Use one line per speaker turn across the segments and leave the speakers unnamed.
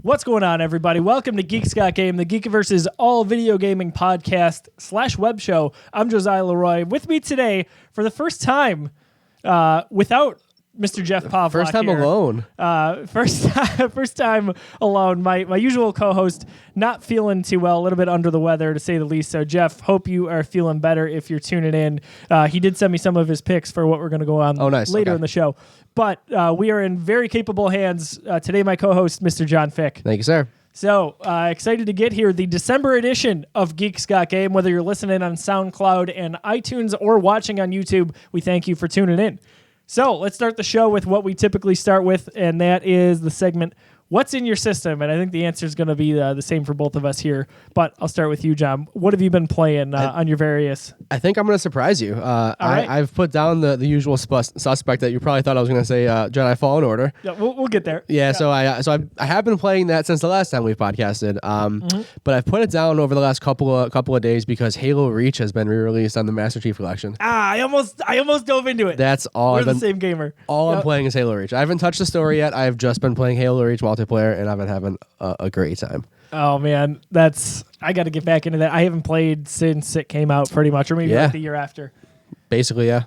What's going on, everybody? Welcome to Geeks Got Game, the Geekiverse's all video gaming podcast / web show. I'm Josiah Leroy. With me today, for the first time, without Mr. Jeff Pavlak.
First time
here.
alone.
First time alone. My usual co-host not feeling too well, a little bit under the weather to say the least. So Jeff, hope you are feeling better if you're tuning in. He did send me some of his picks for what we're going to go on later in the show. But we are in very capable hands. Today, my co-host, Mr. John Fick.
Thank you, sir.
So, excited to get here. The December edition of Geeks Got Game. Whether you're listening on SoundCloud and iTunes or watching on YouTube, we thank you for tuning in. So, let's start the show with what we typically start with, and that is the segment, What's in your system? And I think the answer is going to be the same for both of us here. But I'll start with you, John. What have you been playing on your various?
I think I'm going to surprise you. I've put down the usual suspect that you probably thought I was going to say Jedi Fallen Order.
Yeah, we'll get there.
Yeah, so I have been playing that since the last time we podcasted. But I've put it down over the last couple of days because Halo Reach has been re-released on the Master Chief Collection.
I almost dove into it.
That's all.
We're the same gamer.
All I'm playing is Halo Reach. I haven't touched the story yet. I've just been playing Halo Reach multiplayer, and I've been having a great time.
Oh man, I got to get back into that. I haven't played since it came out, pretty much, or maybe like the year after.
Basically, yeah.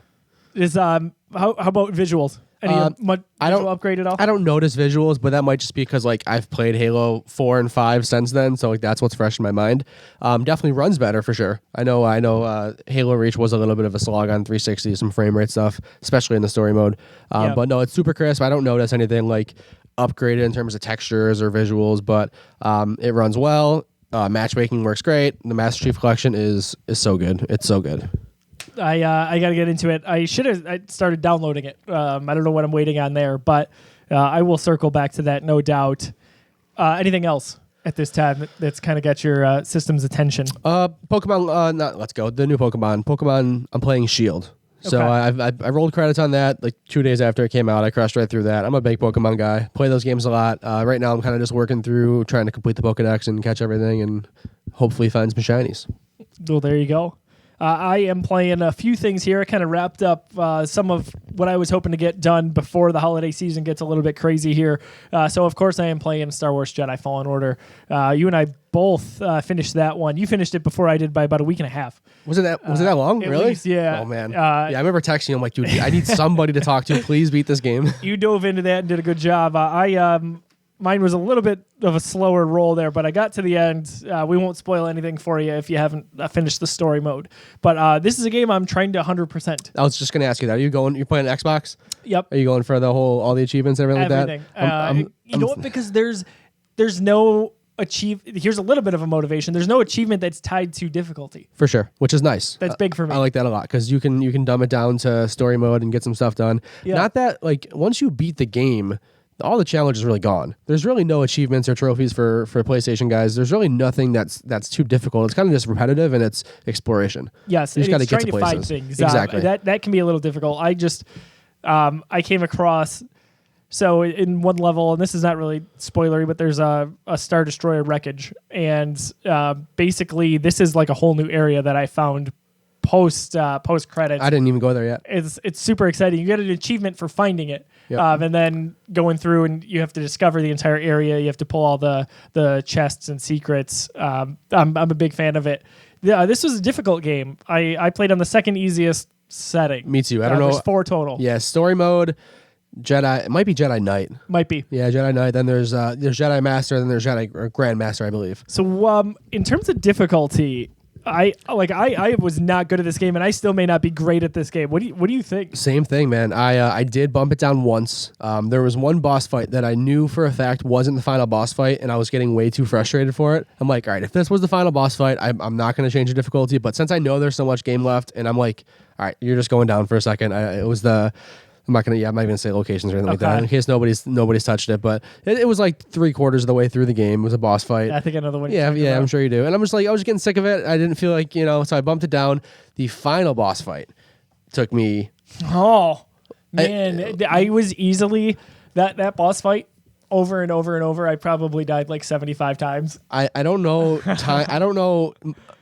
Is how about visuals? Any visual upgrade at all?
I don't notice visuals, but that might just be because like I've played Halo 4 and 5 since then, so like that's what's fresh in my mind. Definitely runs better for sure. I know. Halo Reach was a little bit of a slog on 360, some frame rate stuff, especially in the story mode. But no, it's super crisp. I don't notice anything like upgraded in terms of textures or visuals, but it runs well. Matchmaking works great. The Master Chief Collection is so good. It's so good.
I got to get into it. I started downloading it. I don't know what I'm waiting on there, but I will circle back to that, no doubt. Anything else at this time that's kind of got your system's attention?
Pokemon, let's go. The new Pokemon, I'm playing Shield. So I rolled credits on that like 2 days after it came out. I crushed right through that. I'm a big Pokemon guy. Play those games a lot. Right now I'm kind of just working through trying to complete the Pokedex and catch everything and hopefully find some shinies.
Well, there you go. I am playing a few things here. I kind of wrapped up some of what I was hoping to get done before the holiday season gets a little bit crazy here. So, of course, I am playing Star Wars Jedi Fallen Order. You and I both finished that one. You finished it before I did by about a week and a half.
Was it that long? Really?
Least, yeah.
Oh, man. I remember texting you. I'm like, dude, I need somebody to talk to. Please beat this game.
You dove into that and did a good job. Mine was a little bit of a slower roll there, but I got to the end. We won't spoil anything for you if you haven't finished the story mode. But this is a game I'm trying to 100%.
I was just going to ask you that. You're playing Xbox?
Yep.
Are you going for all the achievements and everything like
that? You know what? Because there's no here's a little bit of a motivation. There's no achievement that's tied to difficulty.
For sure, which is nice.
That's big for me.
I like that a lot because you can dumb it down to story mode and get some stuff done. Yeah. Not that like once you beat the game, all the challenge is really gone. There's really no achievements or trophies for PlayStation guys. There's really nothing that's too difficult. It's kind of just repetitive and it's exploration.
Yes,
you just got to get to places.
Find things.
Exactly.
That can be a little difficult. I came across. So in one level, and this is not really spoilery, but there's a Star Destroyer wreckage, and basically this is like a whole new area that I found post credits.
I didn't even go there yet.
It's super exciting. You get an achievement for finding it, and then going through and you have to discover the entire area. You have to pull all the chests and secrets. I'm a big fan of it. Yeah, this was a difficult game. I played on the second easiest setting.
Me too. I don't know.
There's 4 total.
Yeah, story mode. Jedi, it might be Jedi Knight.
Might be.
Yeah, Jedi Knight. Then there's Jedi Master, then there's Jedi Grandmaster, I believe.
So in terms of difficulty, I was not good at this game, and I still may not be great at this game. What do you think?
Same thing, man. I did bump it down once. There was one boss fight that I knew for a fact wasn't the final boss fight, and I was getting way too frustrated for it. I'm like, all right, if this was the final boss fight, I'm not going to change the difficulty. But since I know there's so much game left, and I'm like, all right, you're just going down for a second. I'm not even gonna say locations or anything like that in case nobody's touched it. But it was like 3/4 of the way through the game. It was a boss fight.
I think I know the one.
Yeah, I'm sure you do. And I was getting sick of it. I didn't feel like so I bumped it down. The final boss fight took me.
Oh man, I was easily that boss fight. over and over and over. I probably died like 75 times.
I don't know time. I don't know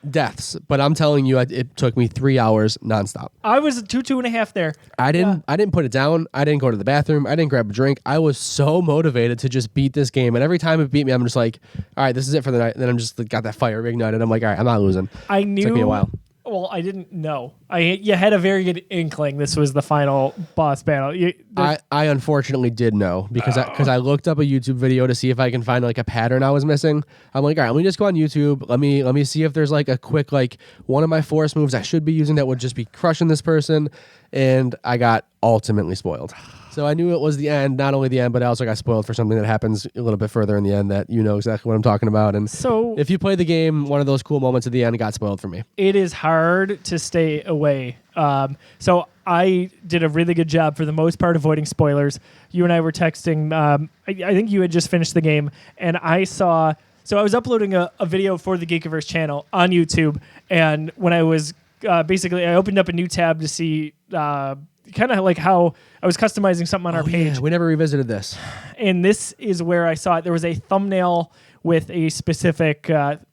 deaths, but I'm telling you, it took me 3 hours nonstop.
I was 2.5 there.
I didn't put it down. I didn't go to the bathroom. I didn't grab a drink. I was so motivated to just beat this game. And every time it beat me, I'm just like, all right, this is it for the night. And then I'm just got that fire reignited. I'm like, all right, I'm not losing.
I knew.
It took me a while.
Well, I didn't know. You had a very good inkling this was the final boss battle.
I unfortunately did know because I looked up a YouTube video to see if I can find like a pattern I was missing. I'm like, all right, let me just go on YouTube. Let me see if there's like a quick like one of my force moves I should be using that would just be crushing this person, and I got ultimately spoiled. So I knew it was the end, not only the end, but I also got spoiled for something that happens a little bit further in the end that you know exactly what I'm talking about. And
so
if you play the game, one of those cool moments at the end got spoiled for me.
It is hard to stay away. So I did a really good job for the most part avoiding spoilers. You and I were texting. I think you had just finished the game, and I saw. So I was uploading a video for the Geekiverse channel on YouTube, and when I was basically, I opened up a new tab to see kind of like how I was customizing something on our page.
Yeah, we never revisited this.
And this is where I saw it. There was a thumbnail with a specific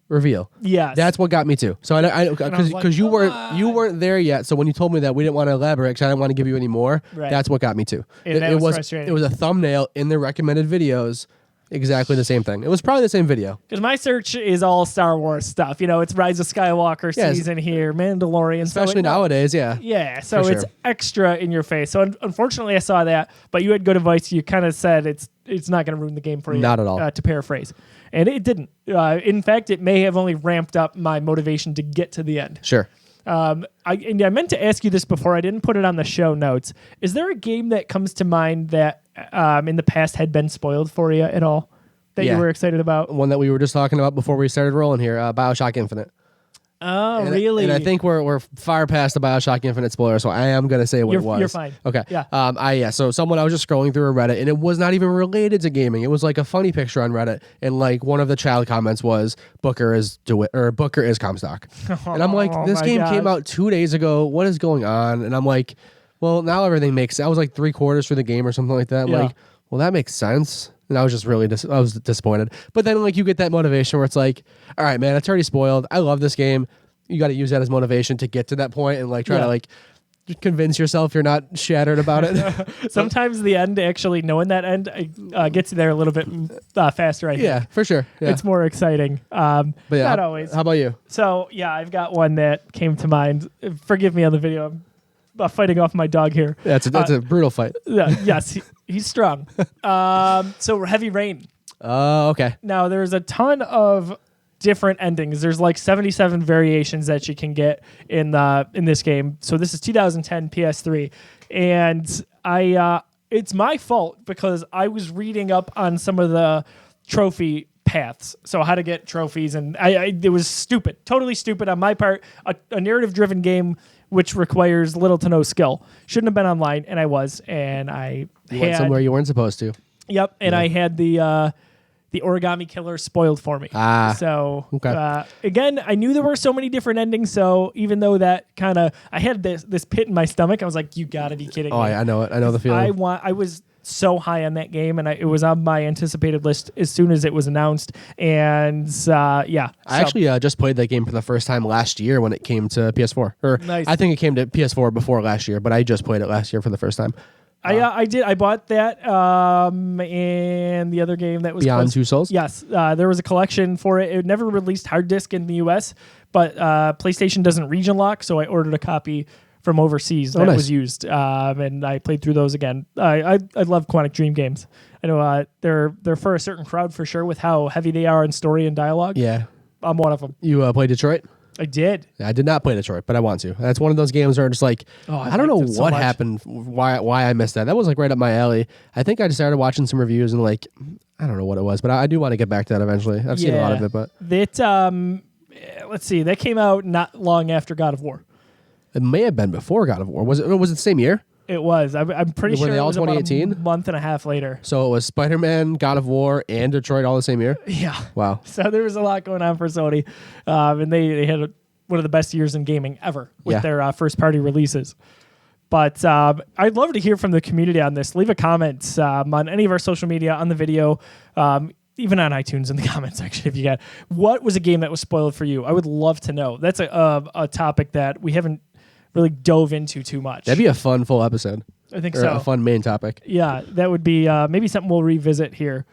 reveal.
Yes,
that's what got me too. So I because you weren't there yet. So when you told me that, we didn't want to elaborate because I didn't want to give you any more.
Right.
That's what got me too.
And
it was
frustrating.
It was a thumbnail in the recommended videos. Exactly the same thing. It was probably the same video.
Because my search is all Star Wars stuff. You know, it's Rise of Skywalker season here, Mandalorian.
Especially nowadays, yeah.
Yeah, so it's extra in your face. So unfortunately, I saw that, but you had good advice. You kind of said it's not going to ruin the game for you.
Not at all.
To paraphrase. And it didn't. In fact, it may have only ramped up my motivation to get to the end.
Sure.
I meant to ask you this before. I didn't put it on the show notes. Is there a game that comes to mind that in the past had been spoiled for you at all that you were excited about?
One that we were just talking about before we started rolling here, BioShock Infinite.
Oh, really?
And I think we're far past the BioShock Infinite spoiler, so I am going to say what it was.
You're fine.
Okay.
Yeah.
So I was just scrolling through a Reddit, and it was not even related to gaming. It was like a funny picture on Reddit, and like one of the child comments was Booker is Comstock. And I'm like, this game came out 2 days ago. What is going on? And I'm like, well, now everything makes sense. I was like 3/4 through the game or something like that. I'm like, well, that makes sense. And I was just really I was disappointed. But then like you get that motivation where it's like, all right, man, it's already spoiled. I love this game. You got to use that as motivation to get to that point and like try to like convince yourself you're not shattered about it.
Sometimes the end, actually knowing that end, gets you there a little bit faster. I think.
Yeah, for sure. Yeah.
It's more exciting. But not always.
How about you?
So yeah, I've got one that came to mind. Forgive me on the video. I'm fighting off my dog here.
Yeah, that's a brutal fight.
Yes, he's strong. So Heavy Rain.
Okay.
Now there's a ton of different endings. There's like 77 variations that you can get in this game. So this is 2010 PS3, and it's my fault because I was reading up on some of the trophy paths, so how to get trophies, and it was stupid, totally stupid on my part. A narrative-driven game which requires little to no skill shouldn't have been online, and I was, and I
went somewhere you weren't supposed to.
Yep, and I had the Origami Killer spoiled for me. So again, I knew there were so many different endings. So even though that kind of, I had this pit in my stomach, I was like, "You got to be kidding me!"
I know it. I know the feeling.
I was so high on that game, and it was on my anticipated list as soon as it was announced. And I
actually just played that game for the first time last year when it came to PS4.
Nice.
I think it came to PS4 before last year, but I just played it last year for the first time.
I did. I bought that and the other game that was
Beyond Two Souls.
Yes, there was a collection for it. It never released hard disk in the U.S., but PlayStation doesn't region lock, so I ordered a copy from overseas that was used, and I played through those again. I love Quantic Dream games. I know they're for a certain crowd for sure with how heavy they are in story and dialogue.
Yeah,
I'm one of them.
You played Detroit?
I did.
I did not play Detroit, but I want to. That's one of those games where I'm just like, I don't know what happened, why I missed that. That was like right up my alley. I think I just started watching some reviews and like, I don't know what it was, but I do want to get back to that eventually. I've seen a lot of it, but
that let's see, that came out not long after God of War.
It may have been before God of War. Was it the same year?
It was. I'm pretty sure
they all
it was
2018?
about a month and a half later.
So it was Spider-Man, God of War, and Detroit all the same year?
Yeah.
Wow.
So there was a lot going on for Sony. And they had one of the best years in gaming ever with their first-party releases. But I'd love to hear from the community on this. Leave a comment on any of our social media, on the video, even on iTunes in the comment section if you got. What was a game that was spoiled for you? I would love to know. That's a topic that we haven't really dove into too much.
That'd be a fun full episode.
I think
or
so.
A fun main topic.
Yeah, that would be maybe something we'll revisit here.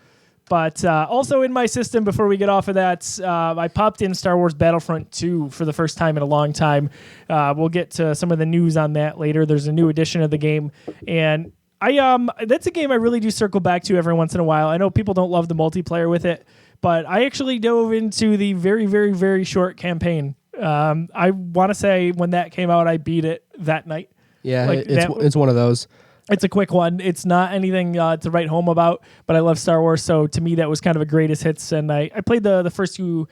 But also in my system, before we get off of that, I popped in Star Wars Battlefront 2 for the first time in a long time. We'll get to some of the news on that later. There's a new edition of the game, and that's a game I really do circle back to every once in a while. I know people don't love the multiplayer with it, but I actually dove into the very, very, very short campaign. I want to say when that came out, I beat it that night.
Yeah, it's one of those.
It's a quick one. It's not anything to write home about, but I love Star Wars, so to me that was kind of a greatest hits, and I played the first two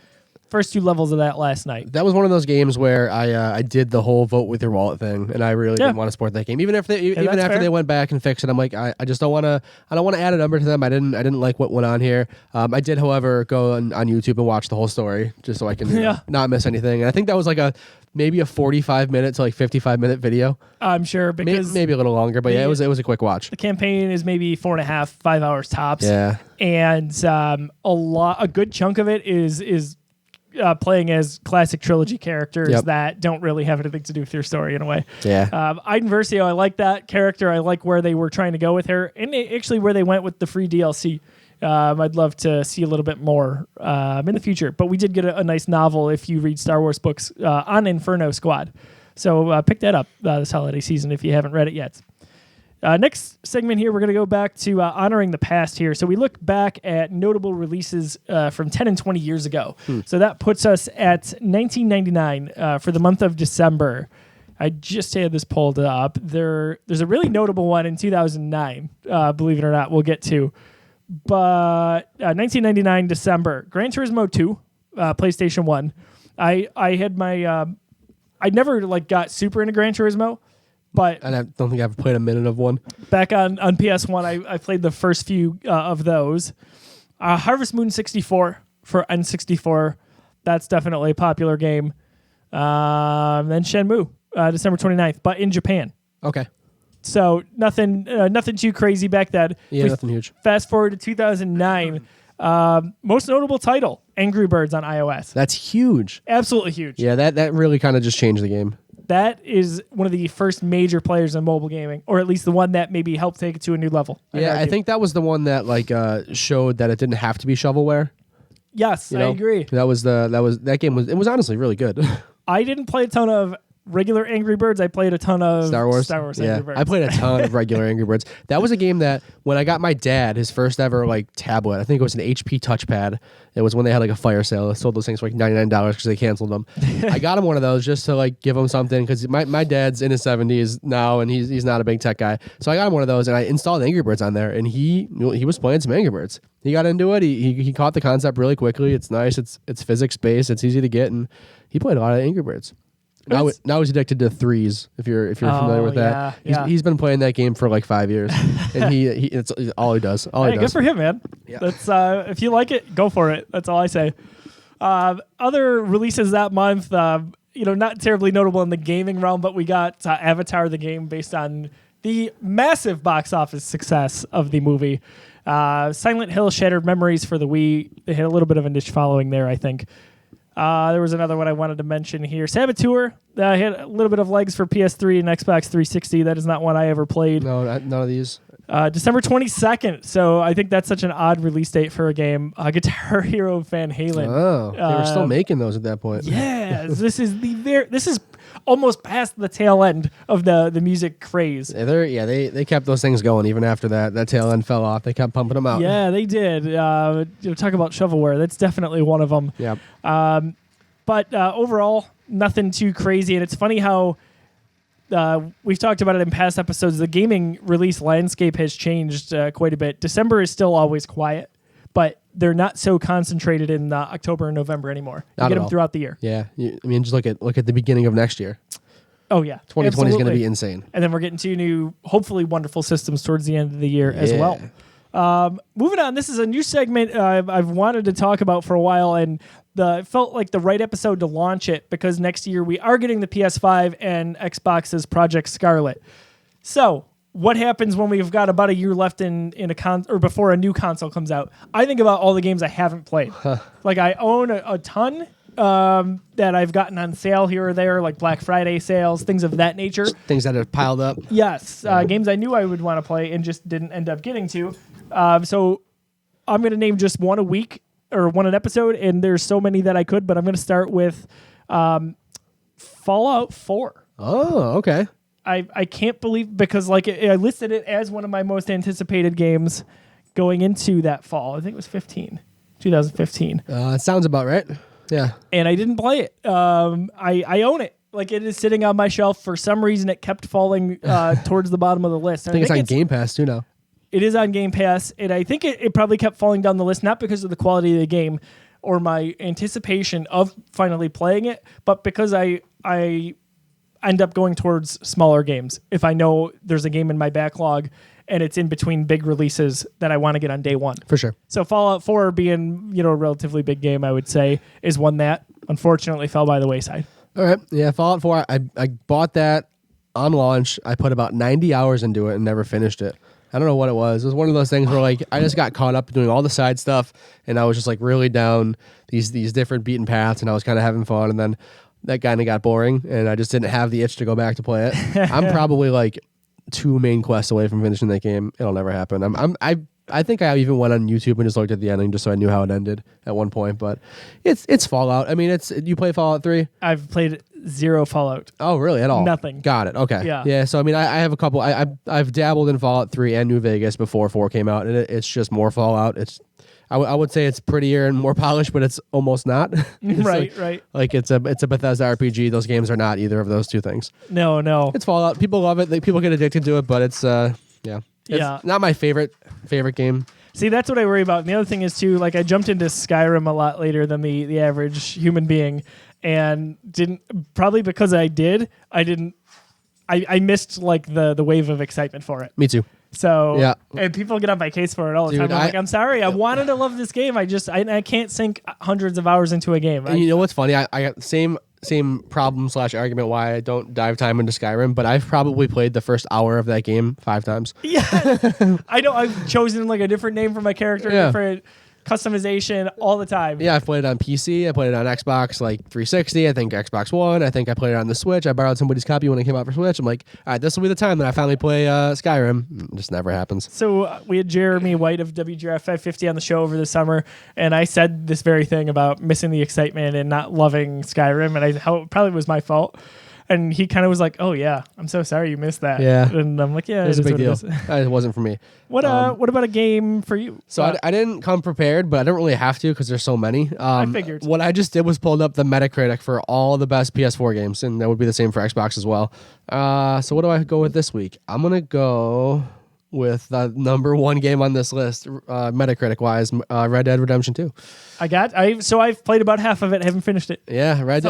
levels of that last night.
That was one of those games where I did the whole vote with your wallet thing, and I really didn't want to support that game. Even after they went back and fixed it, I'm like, I just don't want to. I don't want to add a number to them. I didn't like what went on here. I did, however, go on YouTube and watch the whole story just so I can not miss anything. And I think that was like maybe a 45-minute to like 55-minute video. I'm sure, because maybe a little longer, but it was a quick watch.
The campaign is maybe 4.5, 5 hours tops.
Yeah,
and a good chunk of it is playing as classic trilogy characters that don't really have anything to do with your story in a way.
Yeah.
Iden Versio, I like that character. I like where they were trying to go with her, and actually where they went with the free DLC. I'd love to see a little bit more in the future. But we did get a nice novel if you read Star Wars books on Inferno Squad. So pick that up this holiday season if you haven't read it yet. Next segment here, we're going to go back to honoring the past here. So we look back at notable releases from 10 and 20 years ago. So that puts us at 1999 for the month of December. I just had this pulled up. There's a really notable one in 2009, believe it or not, we'll get to. But 1999 December, Gran Turismo 2, PlayStation 1. I had my I never got super into Gran Turismo, but
and I don't think I've played a minute of one.
Back on PS1, I played the first few of those. Harvest Moon 64 for N64. That's definitely a popular game. Then Shenmue, December 29th, but in Japan.
Okay.
So nothing too crazy back then.
Yeah, nothing huge.
Fast forward to 2009. Most notable title, Angry Birds on iOS.
That's huge.
Absolutely huge.
Yeah, that really kind of just changed the game.
That is one of the first major players in mobile gaming, or at least the one that maybe helped take it to a new level.
Yeah, I think that was the one that showed that it didn't have to be shovelware.
Yes, I agree.
That game was honestly really good.
I didn't play a ton of regular Angry Birds. I played a ton of
Star Wars
Angry Birds.
I played a ton of regular Angry Birds. That was a game that when I got my dad his first ever tablet, I think it was an HP touchpad. It was when they had a fire sale. They sold those things for $99 because they canceled them. I got him one of those just to give him something because my dad's in his 70s now and he's not a big tech guy. So I got him one of those and I installed Angry Birds on there and he was playing some Angry Birds. He got into it. He caught the concept really quickly. It's nice. It's physics based. It's easy to get and he played a lot of Angry Birds. Now he's addicted to threes. If you're familiar with that, he's been playing that game for 5 years, and it's all he does. All he does.
Good for him, man. Yeah. That's if you like it, go for it. That's all I say. Other releases that month, not terribly notable in the gaming realm, but we got Avatar the game based on the massive box office success of the movie. Silent Hill Shattered Memories for the Wii. They had a little bit of a niche following there, I think. There was another one I wanted to mention here. Saboteur had a little bit of legs for PS3 and Xbox 360. That is not one I ever played.
No, none of these.
December 22nd. So I think that's such an odd release date for a game. Guitar Hero Van Halen.
Oh, they were still making those at that point.
Yeah, this is almost past the tail end of the music craze.
They kept those things going even after that tail end fell off. They kept pumping them out.
Yeah, they did. Talk about shovelware. That's definitely one of them.
Yep.
But overall, nothing too crazy. And it's funny how we've talked about it in past episodes. The gaming release landscape has changed quite a bit. December is still always quiet, but they're not so concentrated in October and November anymore. You get them throughout the year.
Yeah, just look at the beginning of next year.
Oh yeah,
2020 is going to be insane.
And then we're getting 2 new, hopefully wonderful systems towards the end of the year as well. Moving on, this is a new segment I've wanted to talk about for a while, and it felt like the right episode to launch it because next year we are getting the PS5 and Xbox's Project Scarlet. So, what happens when we've got about a year left in a or before a new console comes out? I think about all the games I haven't played. Like I own a ton that I've gotten on sale here or there, like Black Friday sales, things of that nature.
Things that have piled up.
Yes, games I knew I would want to play and just didn't end up getting to. So I'm going to name just one a week or one an episode, and there's so many that I could, but I'm going to start with Fallout 4.
Oh, okay.
I can't believe, because like I listed it as one of my most anticipated games going into that fall. I think it was 2015.
It sounds about right. Yeah.
And I didn't play it. I own it. Like it is sitting on my shelf. For some reason, it kept falling towards the bottom of the list.
I think it's on Game Pass too now.
It is on Game Pass, and I think it probably kept falling down the list, not because of the quality of the game or my anticipation of finally playing it, but because I end up going towards smaller games. If I know there's a game in my backlog and it's in between big releases that I want to get on day one.
For sure.
So Fallout 4 being, a relatively big game, I would say, is one that unfortunately fell by the wayside.
All right. Yeah, Fallout 4, I bought that on launch. I put about 90 hours into it and never finished it. I don't know what it was. It was one of those things where like I just got caught up doing all the side stuff and I was just like really down these different beaten paths and I was kind of having fun, and then that kind of got boring and I just didn't have the itch to go back to play it. I'm probably like 2 main quests away from finishing that game. It'll never happen. I think I even went on YouTube and just looked at the ending just so I knew how it ended at one point, but it's Fallout. I mean, you play Fallout 3?
I've played 0 Fallout.
Oh, really? At all?
Nothing.
Got it. Okay.
Yeah.
So I mean, I have a couple. I've dabbled in Fallout 3 and New Vegas before 4 came out, and it's just more Fallout. I would say it's prettier and more polished, but it's almost not. It's
right.
Like it's a Bethesda RPG. Those games are not either of those two things.
No.
It's Fallout. People love it. People get addicted to it, but it's It's not my favorite game.
See, that's what I worry about. And the other thing is too, like I jumped into Skyrim a lot later than the average human being, and probably because I missed like the wave of excitement for it.
Me too.
So
yeah,
and people get on my case for it all the time. I'm like, I'm sorry, I wanted to love this game. I can't sink hundreds of hours into a game.
And you know what's funny? I got the same problem / argument why I don't dive time into Skyrim, but I've probably played the first hour of that game 5 times.
Yeah, I know. I've chosen like a different name for my character, different customization all the time.
Yeah, I've played it on PC. I played it on Xbox, like 360. I think Xbox One. I think I played it on the Switch. I borrowed somebody's copy when it came out for Switch. I'm like, all right, this will be the time that I finally play Skyrim. It just never happens. So
we had Jeremy White of WGRF 550 on the show over the summer, and I said this very thing about missing the excitement and not loving Skyrim, and how it probably was my fault. And he kind of was like, "Oh yeah, I'm so sorry you missed that."
Yeah,
and I'm like, "Yeah,
it was a big deal. It wasn't for me."
What about a game for you?
So I didn't come prepared, but I don't really have to because there's so many.
I figured.
What I just did was pulled up the Metacritic for all the best PS4 games, and that would be the same for Xbox as well. So what do I go with this week? I'm gonna go with the number 1 game on this list, Metacritic wise, Red Dead Redemption 2.
I've played about half of it, haven't finished it.
Yeah, Red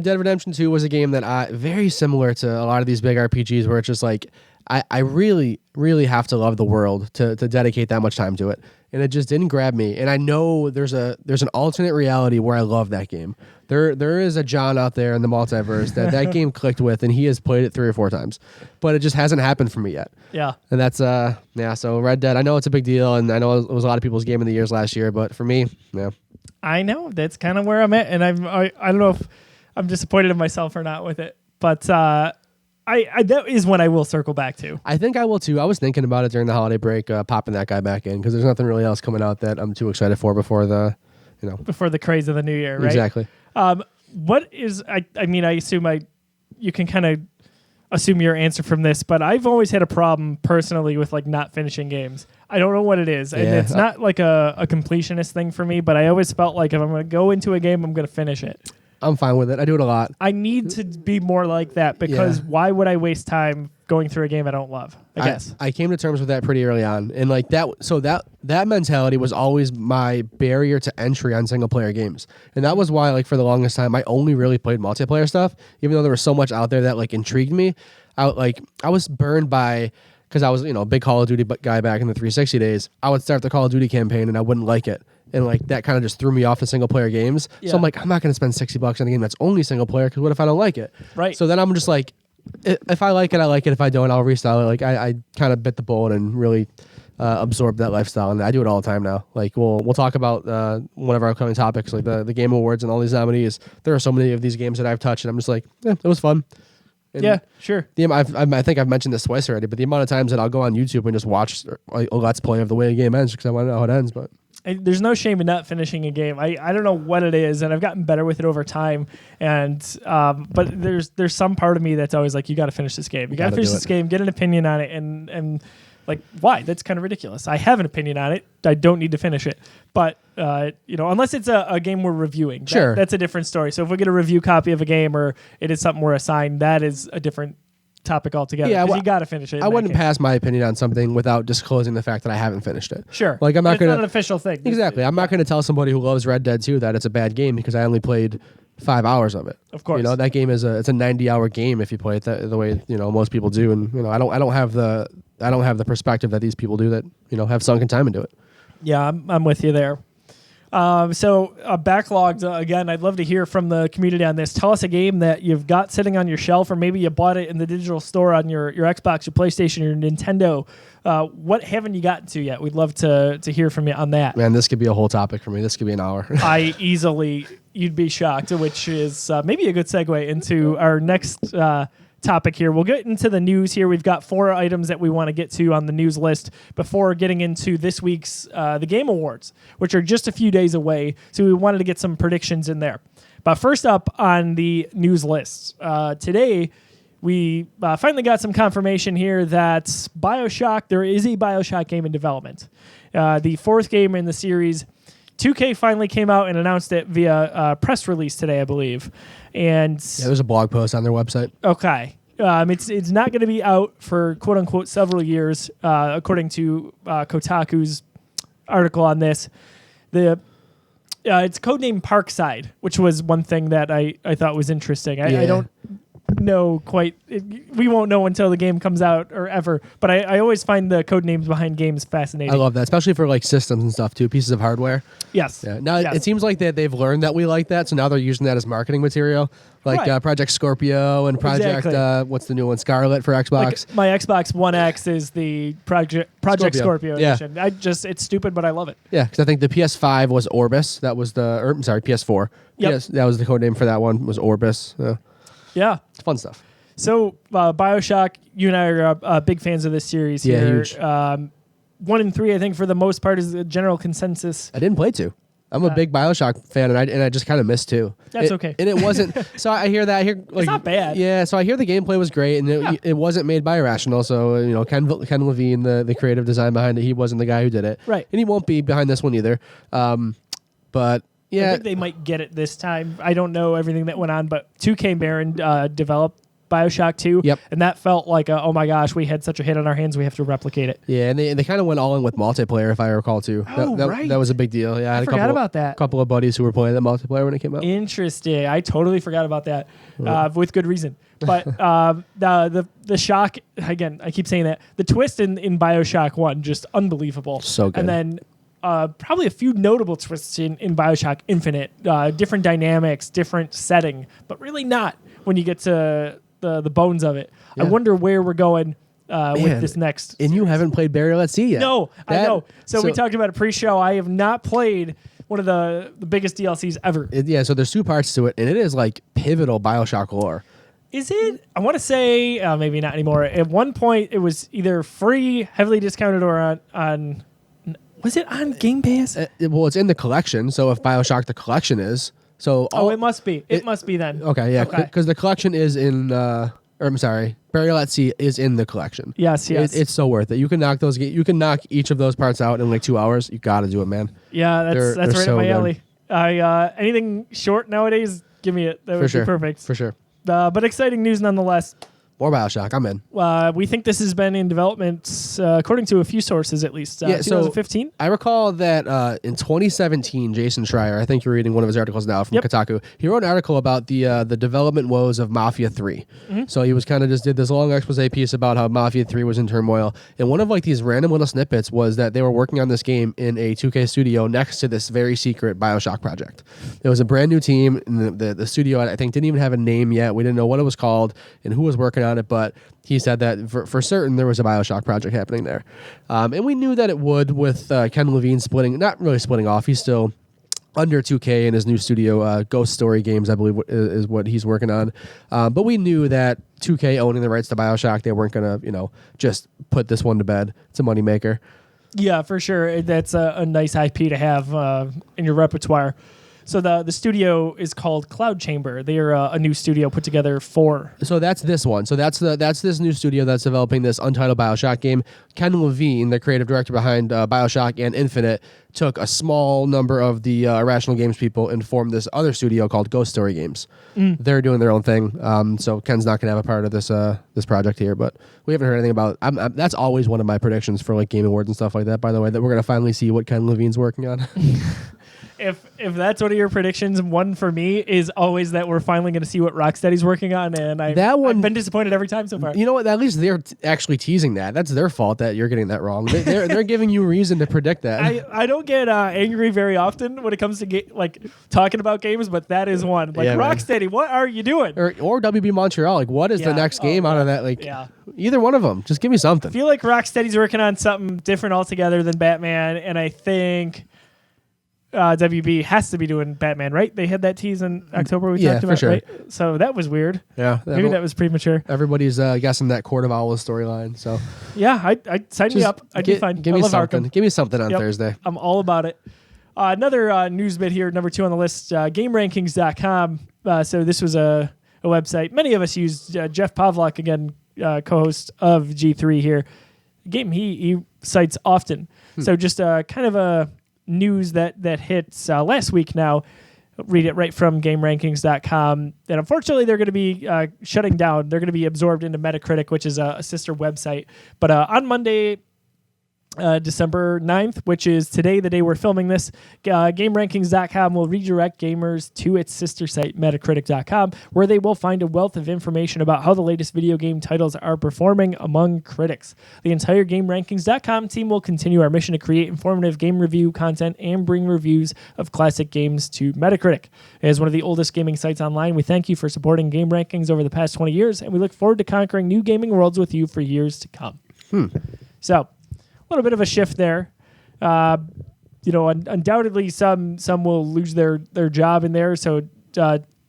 Dead Redemption 2 was a game that very similar to a lot of these big RPGs where it's just like I really, really have to love the world to dedicate that much time to it. And it just didn't grab me. And I know there's an alternate reality where I love that game. There is a John out there in the multiverse that game clicked with, and he has played it 3 or 4 times. But it just hasn't happened for me yet.
Yeah.
And that's so Red Dead, I know it's a big deal, and I know it was a lot of people's game of the years last year, but for me, yeah.
I know. That's kind of where I'm at, and I don't know if I'm disappointed in myself or not with it. But that is one I will circle back to. I
think I will too. I was thinking about it during the holiday break, popping that guy back in, because there's nothing really else coming out that I'm too excited for before the
craze of the new year, right?
Exactly.
What is I assume you can kind of assume your answer from this, but I've always had a problem personally with like not finishing games. I don't know what it is, and it's not like a completionist thing for me, but I always felt like if I'm going to go into a game, I'm going to finish it.
I'm fine with it. I do it a lot.
I need to be more like that because why would I waste time going through a game I don't love? I guess.
I came to terms with that pretty early on. And like that, so that mentality was always my barrier to entry on single player games. And that was why, like, for the longest time, I only really played multiplayer stuff, even though there was so much out there that like intrigued me. I was burned by, because I was, a big Call of Duty guy back in the 360 days. I would start the Call of Duty campaign and I wouldn't like it. And like that kind of just threw me off the single player games. Yeah. So I'm like, I'm not going to spend $60 on a game that's only single player because what if I don't like it?
Right.
So then I'm just like, if I like it, I like it. If I don't, I'll restyle it. Like I kind of bit the bullet and really absorb that lifestyle, and I do it all the time now. Like we'll talk about one of our upcoming topics, like the Game Awards and all these nominees. There are so many of these games that I've touched, and I'm just like, it was fun. And
yeah, sure.
I think I've mentioned this twice already, but the amount of times that I'll go on YouTube and just watch like, a Let's Play of the way a game ends because I want to know how it ends. But
there's no shame in not finishing a game. I don't know what it is, and I've gotten better with it over time. And but there's some part of me that's always like, you got to finish this game. You got to finish this game, get an opinion on it, and like, why? That's kind of ridiculous. I have an opinion on it. I don't need to finish it. But, unless it's a game we're reviewing.
Sure.
That's a different story. So if we get a review copy of a game or it is something we're assigned, that is a different topic altogether. Yeah, you got to finish it.
I wouldn't pass my opinion on something without disclosing the fact that I haven't finished it.
Sure.
Like, it's
not an official thing.
Exactly. I'm not going to tell somebody who loves Red Dead 2 that it's a bad game because I only played 5 hours of it.
Of course.
That game it's a 90-hour game if you play it the way most people do, and I don't have the perspective that these people do that have sunken time into it.
Yeah, I'm with you there. Backlogged again. I'd love to hear from the community on this. Tell us a game that you've got sitting on your shelf, or maybe you bought it in the digital store on your Xbox, your PlayStation, your Nintendo. What haven't you gotten to yet? We'd love to hear from you on that.
Man, this could be a whole topic for me. This could be an hour.
You'd be shocked, which is maybe a good segue into our next topic here. We'll get into the news here. We've got 4 items that we want to get to on the news list before getting into this week's the Game Awards, which are just a few days away. So we wanted to get some predictions in there. But first up on the news list, today we finally got some confirmation here that BioShock, there is a BioShock game in development. The 4th game in the series. 2K finally came out and announced it via press release today, I believe. And
there's a blog post on their website.
Okay. It's not going to be out for quote unquote several years, according to Kotaku's article on this. It's codenamed Parkside, which was one thing that I thought was interesting. I don't know quite. We won't know until the game comes out or ever. But I always find the code names behind games fascinating.
I love that, especially for like systems and stuff too, pieces of hardware.
Yes.
Yeah. Now it seems like they've learned that we like that, so now they're using that as marketing material, like Project Scorpio and Project what's the new one, Scarlet for Xbox.
Like my Xbox One X is the Project Scorpio edition. It's stupid, but I love it.
Yeah, because I think the PS5 was Orbis. That was PS4.
Yep.
That was the code name for that one. Was Orbis.
Yeah.
It's fun stuff.
So, BioShock, you and I are big fans of this series here.
Yeah, huge.
1 and 3, I think, for the most part, is the general consensus.
I didn't play 2. I'm a big BioShock fan, and I just kind of missed 2.
That's okay.
And it wasn't. So I hear that.
It's not bad.
Yeah. So I hear the gameplay was great, and it wasn't made by Irrational. So Ken Levine, the creative design behind it, he wasn't the guy who did it.
Right.
And he won't be behind this one either. But yeah,
I think they might get it this time. I don't know everything that went on, but 2K Marin developed BioShock 2.
Yep.
And that felt like, oh my gosh, we had such a hit on our hands, we have to replicate it.
Yeah, and they kind of went all in with multiplayer, if I recall, too.
Right.
That was a big deal. Yeah, I
forgot about that.
A couple of buddies who were playing the multiplayer when it came out.
Interesting. I totally forgot about that, with good reason. But the shock, again, I keep saying that, the twist in BioShock 1, just unbelievable.
So good.
And then probably a few notable twists in BioShock Infinite, different dynamics, different setting, but really not when you get to the bones of it. Yeah. I wonder where we're going with this next
And you haven't played Barrier Let's See yet.
No, I know. So we talked about it pre-show. I have not played one of the biggest DLCs ever.
So there's 2 parts to it, and it is like pivotal BioShock lore.
Is it? I want to say maybe not anymore. At one point, it was either free, heavily discounted, or on was it on Game Pass?
Well, it's in the collection. So if BioShock the collection is
it must be. It must be then.
Okay, yeah, because the collection is in. Barrier Let's See is in the collection.
Yes.
It's so worth it. You can knock You can knock each of those parts out in like 2 hours. You got to do it, man.
Yeah, that's right
so
up my alley. Anything short nowadays, give me it. That would be perfect.
For sure.
But exciting news nonetheless.
More BioShock. I'm in.
We think this has been in development, according to a few sources at least, 2015.
I recall that in 2017, Jason Schreier, I think you're reading one of his articles now from Kotaku, he wrote an article about the development woes of Mafia 3. Mm-hmm. So he was kind of just did this long expose piece about how Mafia 3 was in turmoil. And one of like these random little snippets was that they were working on this game in a 2K studio next to this very secret BioShock project. It was a brand new team, and the studio, I think, didn't even have a name yet. We didn't know what it was called and who was working on it, but he said that for certain there was a BioShock project happening there. And we knew that it would with Ken Levine not really splitting off. He's still under 2K in his new studio, Ghost Story Games, I believe is what he's working on. But we knew that 2K owning the rights to BioShock, they weren't going to, just put this one to bed. It's a moneymaker.
Yeah, for sure. That's a nice IP to have in your repertoire. So the studio is called Cloud Chamber. They are a new studio put together for.
So that's this one. So that's this new studio that's developing this untitled BioShock game. Ken Levine, the creative director behind BioShock and Infinite, took a small number of the Irrational Games people and formed this other studio called Ghost Story Games. They're doing their own thing. So Ken's not going to have a part of this project here, but we haven't heard anything about. That's always one of my predictions for like Game Awards and stuff like that. By the way, that we're going to finally see what Ken Levine's working on.
If that's one of your predictions, one for me is always that we're finally going to see what Rocksteady's working on, and I've been disappointed every time so far.
You know what? At least they're actually teasing that. That's their fault that you're getting that wrong. They're giving you reason to predict that.
I don't get angry very often when it comes to talking about games, but that is one. Rocksteady, what are you doing?
Or WB Montreal, what is the next game out of that? Either one of them. Just give me something.
I feel like Rocksteady's working on something different altogether than Batman, and I think WB has to be doing Batman, right? They had that tease in October we talked about,
for sure.
right? So that was weird.
Yeah.
Maybe that was premature.
Everybody's guessing that Court of Owls storyline. So
yeah, I'd sign me up. I'd be fine.
Give me something. Give me something on Thursday.
I'm all about it. Another news bit here, number 2 on the list, GameRankings.com. So this was a website many of us use. Jeff Pavlak, again, co-host of G3 here. Game he cites often. So just kind of a news that hits last week now. Read it right from GameRankings.com. And unfortunately, they're going to be shutting down. They're going to be absorbed into Metacritic, which is a sister website. But on Monday, December 9th, which is today, the day we're filming this, GameRankings.com will redirect gamers to its sister site, Metacritic.com, where they will find a wealth of information about how the latest video game titles are performing among critics. The entire GameRankings.com team will continue our mission to create informative game review content and bring reviews of classic games to Metacritic. As one of the oldest gaming sites online, we thank you for supporting Game Rankings over the past 20 years, and we look forward to conquering new gaming worlds with you for years to come. So, a little bit of a shift there. Undoubtedly some will lose their job in there. So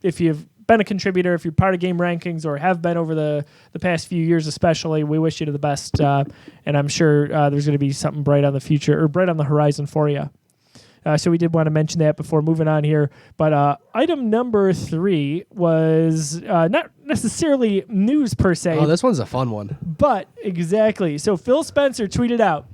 if you've been a contributor, if you're part of Game Rankings or have been over the past few years especially, we wish you the best. And I'm sure there's going to be something bright on the horizon for you. So we did want to mention that before moving on here. But item number 3 was not necessarily news per se.
Oh, this one's a fun one.
But exactly. So Phil Spencer tweeted out,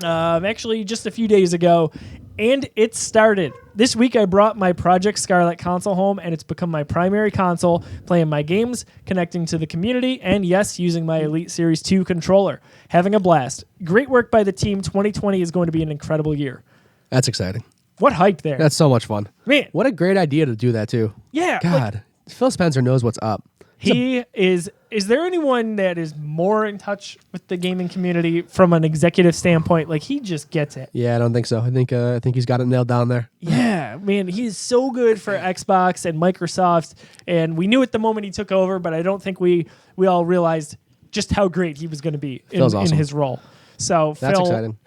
actually just a few days ago, and it started. This week I brought my Project Scarlet console home, and it's become my primary console, playing my games, connecting to the community, and yes, using my Elite Series 2 controller. Having a blast. Great work by the team. 2020 is going to be an incredible year.
That's exciting.
What hype there.
That's so much fun.
Man.
What a great idea to do that too.
Yeah.
God, Phil Spencer knows what's up.
Is there anyone that is more in touch with the gaming community from an executive standpoint? Like, he just gets it.
Yeah, I don't think so. I think he's got it nailed down there.
Yeah, man, he's so good for Xbox and Microsoft, and we knew it the moment he took over, but I don't think we all realized just how great he was going to be in his role. So
that's
Phil,
exciting.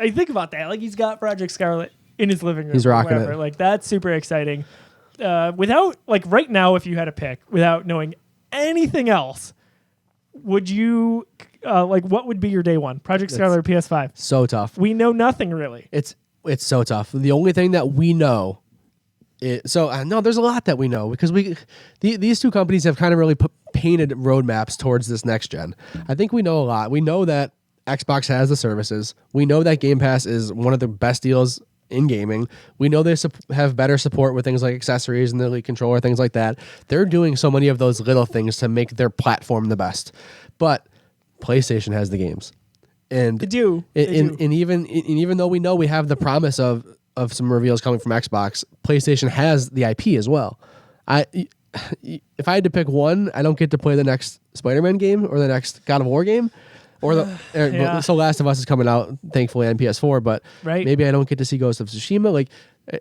I think about that. Like, he's got Project Scarlet in his living room.
He's rocking it.
Like, that's super exciting. Without, like, right now, if you had a pick, without knowing anything else, would you, what would be your day one? Project Scarlet or PS5?
So tough.
We know nothing, really.
It's so tough. The only thing that we know, there's a lot that we know, because these two companies have kind of really painted roadmaps towards this next gen. I think we know a lot. We know that Xbox has the services. We know that Game Pass is one of the best deals in gaming. We know they have better support with things like accessories and the Elite controller, things like that. They're doing so many of those little things to make their platform the best. But PlayStation has the games, and
they do.
And even though we know we have the promise of some reveals coming from Xbox, PlayStation has the IP as well. If I had to pick one, I don't get to play the next Spider-Man game or the next God of War game. So Last of Us is coming out, thankfully, on PS4, but maybe I don't get to see Ghost of Tsushima. Like,